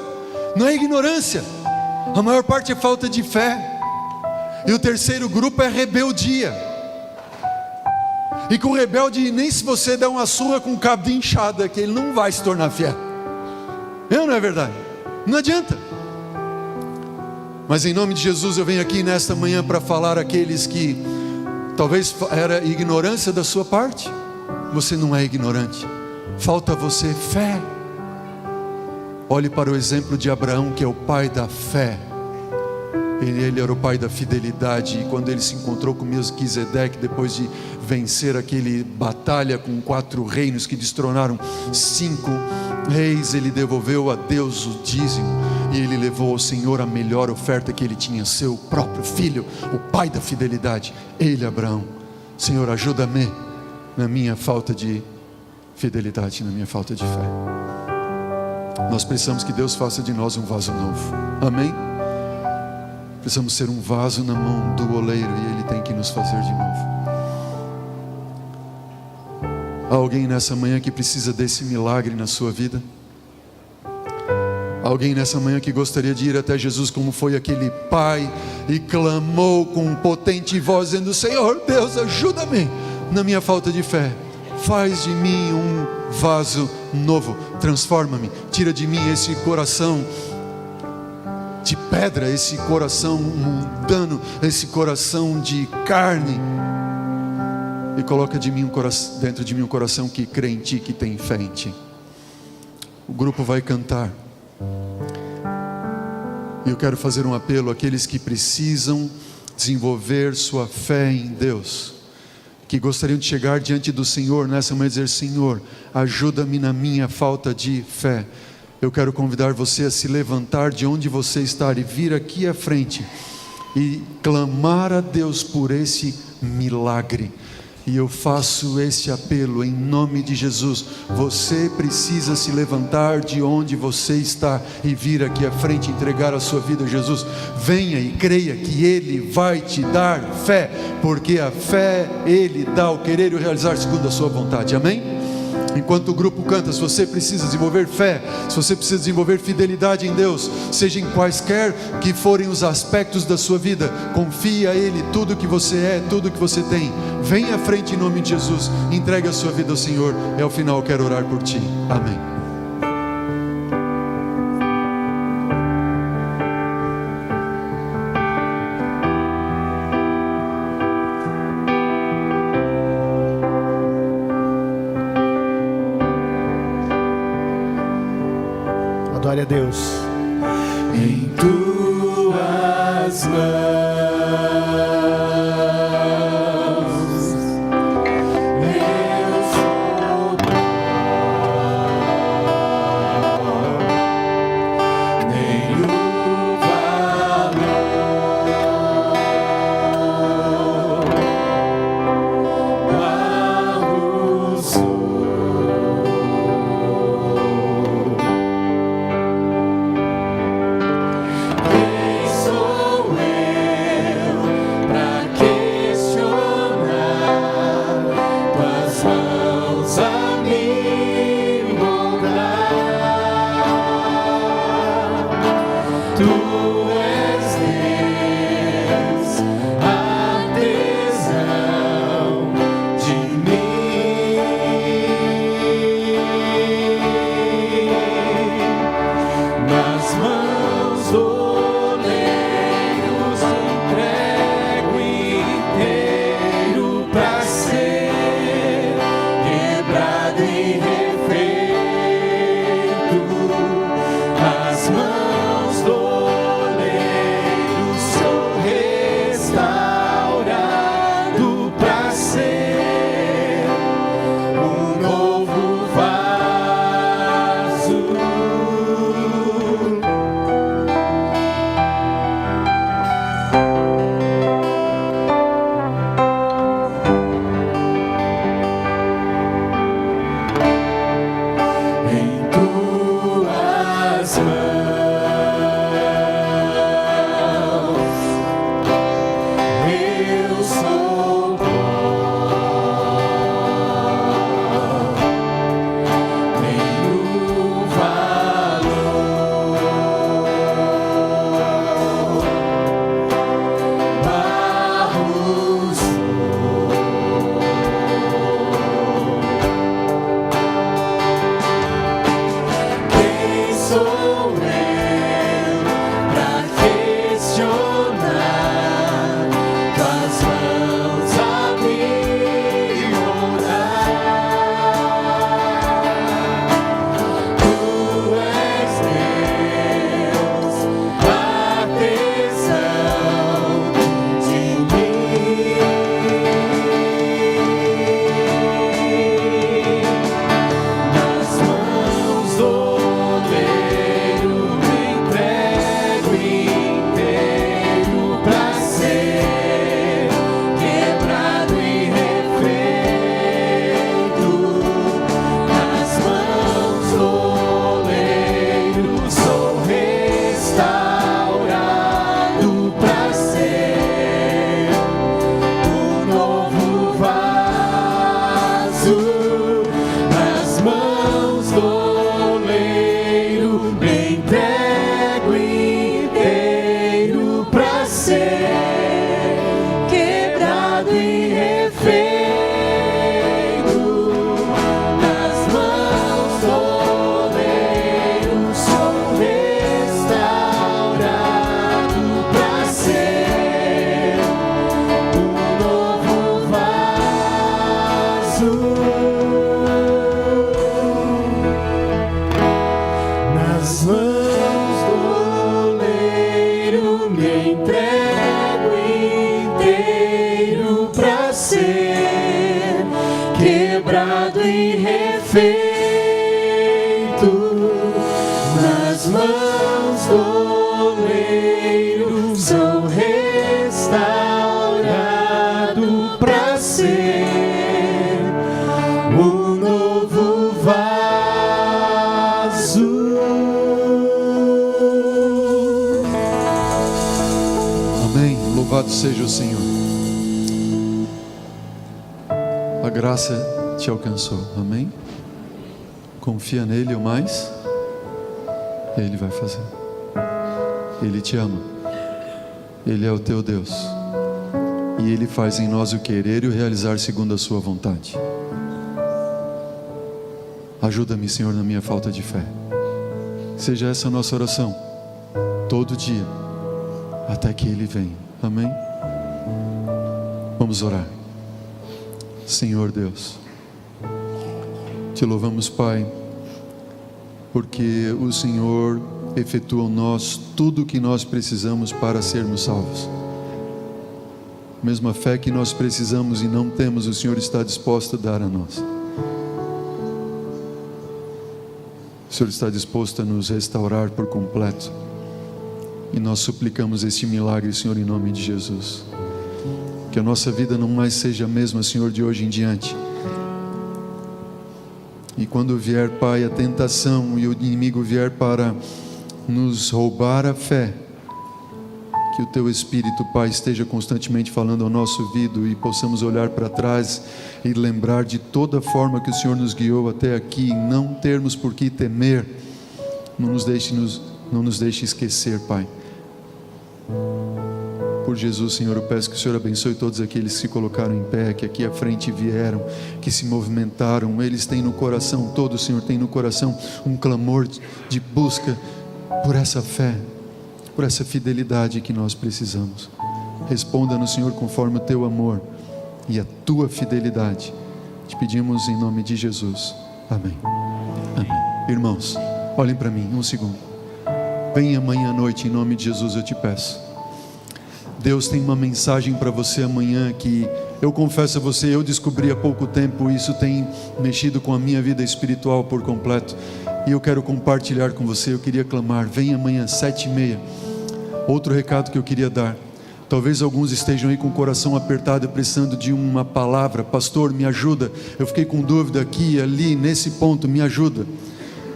não é ignorância. A maior parte é falta de fé. E o terceiro grupo é rebeldia. E com o rebelde, nem se você der uma surra com um cabo de enxada, que ele não vai se tornar fiel. Não é verdade? Não adianta. Mas em nome de Jesus eu venho aqui nesta manhã para falar àqueles que talvez era ignorância da sua parte. Você não é ignorante, falta você fé. Olhe para o exemplo de Abraão, que é o pai da fé. Ele era o pai da fidelidade. E quando ele se encontrou com Melquisedeque, depois de vencer aquele batalha com 4 reinos que destronaram 5 reis, ele devolveu a Deus o dízimo, e ele levou ao Senhor a melhor oferta que ele tinha, seu próprio filho, o pai da fidelidade. Ele, Abraão: Senhor, ajuda-me na minha falta de fidelidade, na minha falta de fé. Nós precisamos que Deus faça de nós um vaso novo, amém? Precisamos ser um vaso na mão do oleiro, e Ele tem que nos fazer de novo. Há alguém nessa manhã que precisa desse milagre na sua vida? Alguém nessa manhã que gostaria de ir até Jesus como foi aquele pai e clamou com potente voz dizendo: Senhor Deus, ajuda-me na minha falta de fé. Faz de mim um vaso novo, transforma-me, tira de mim esse coração de pedra, esse coração mundano, esse coração de carne, e coloca dentro de mim um coração que crê em Ti, que tem fé em Ti. O grupo vai cantar, e eu quero fazer um apelo àqueles que precisam desenvolver sua fé em Deus, que gostariam de chegar diante do Senhor nessa manhã e dizer: Senhor, ajuda-me na minha falta de fé. Eu quero convidar você a se levantar de onde você está e vir aqui à frente e clamar a Deus por esse milagre. E eu faço esse apelo em nome de Jesus. Você precisa se levantar de onde você está e vir aqui à frente, entregar a sua vida a Jesus. Venha e creia que Ele vai te dar fé, porque a fé Ele dá o querer e o realizar segundo a sua vontade. Amém? Enquanto o grupo canta, se você precisa desenvolver fé, se você precisa desenvolver fidelidade em Deus, seja em quaisquer que forem os aspectos da sua vida, confie a Ele tudo que você é, tudo que você tem. Venha à frente em nome de Jesus, entregue a sua vida ao Senhor, e ao final eu quero orar por ti. Amém. Glória a Deus. Em tuas mãos eu sou nenhum valor sou. quebrado e refeito, nas mãos do oleiro sou restaurado pra ser um novo vaso. Nas mãos do oleiro me entrego inteiro pra ser quebrado e refeito. Nas mãos do oleiro sou restaurado pra ser um novo vaso. Amém. Louvado seja o Senhor. A graça te alcançou. Amém. Confia nele, o mais Ele vai fazer. Ele te ama. Ele é o teu Deus. E Ele faz em nós o querer e o realizar segundo a sua vontade. Ajuda-me, Senhor, na minha falta de fé. Seja essa a nossa oração todo dia, até que Ele venha. Amém? Vamos orar. Senhor Deus, te louvamos, Pai, porque o Senhor efetua em nós tudo o que nós precisamos para sermos salvos. Mesma fé que nós precisamos e não temos, o Senhor está disposto a dar a nós. O Senhor está disposto a nos restaurar por completo. E nós suplicamos este milagre, Senhor, em nome de Jesus. Que a nossa vida não mais seja a mesma, Senhor, de hoje em diante. E quando vier, Pai, a tentação e o inimigo vier para nos roubar a fé, que o Teu Espírito, Pai, esteja constantemente falando ao nosso ouvido e possamos olhar para trás e lembrar de toda forma que o Senhor nos guiou até aqui, e não termos por que temer. Não nos deixe esquecer, Pai. Por Jesus, Senhor, eu peço que o Senhor abençoe todos aqueles que se colocaram em pé, que aqui à frente vieram, que se movimentaram. Eles têm no coração, todo o Senhor tem no coração um clamor de busca por essa fé, por essa fidelidade que nós precisamos. Responda-nos, Senhor, conforme o Teu amor e a Tua fidelidade. Te pedimos em nome de Jesus. Amém. Amém. Irmãos, olhem para mim um segundo. Venha amanhã à noite, em nome de Jesus eu te peço. Deus tem uma mensagem para você amanhã que eu confesso a você, eu descobri há pouco tempo, isso tem mexido com a minha vida espiritual por completo. E eu quero compartilhar com você, eu queria clamar, venha amanhã 7h30. Outro recado que eu queria dar. Talvez alguns estejam aí com o coração apertado, precisando de uma palavra. Pastor, me ajuda. Eu fiquei com dúvida aqui, ali, nesse ponto, me ajuda.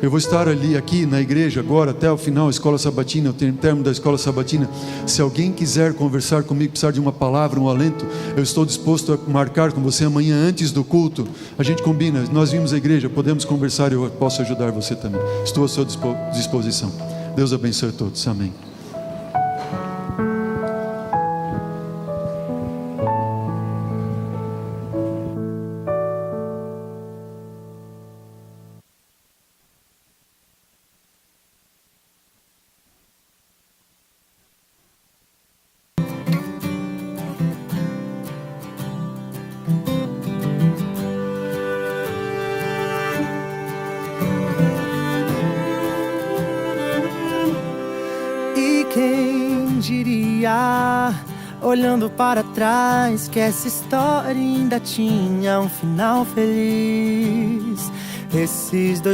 Eu vou estar ali, aqui na igreja agora, até o final, a escola sabatina, o termo da escola sabatina. Se alguém quiser conversar comigo, precisar de uma palavra, um alento, eu estou disposto a marcar com você amanhã antes do culto. A gente combina, nós vimos a igreja, podemos conversar, eu posso ajudar você também. Estou à sua disposição. Deus abençoe a todos. Amém. Quem diria, olhando para trás, que essa história ainda tinha um final feliz. Esses dois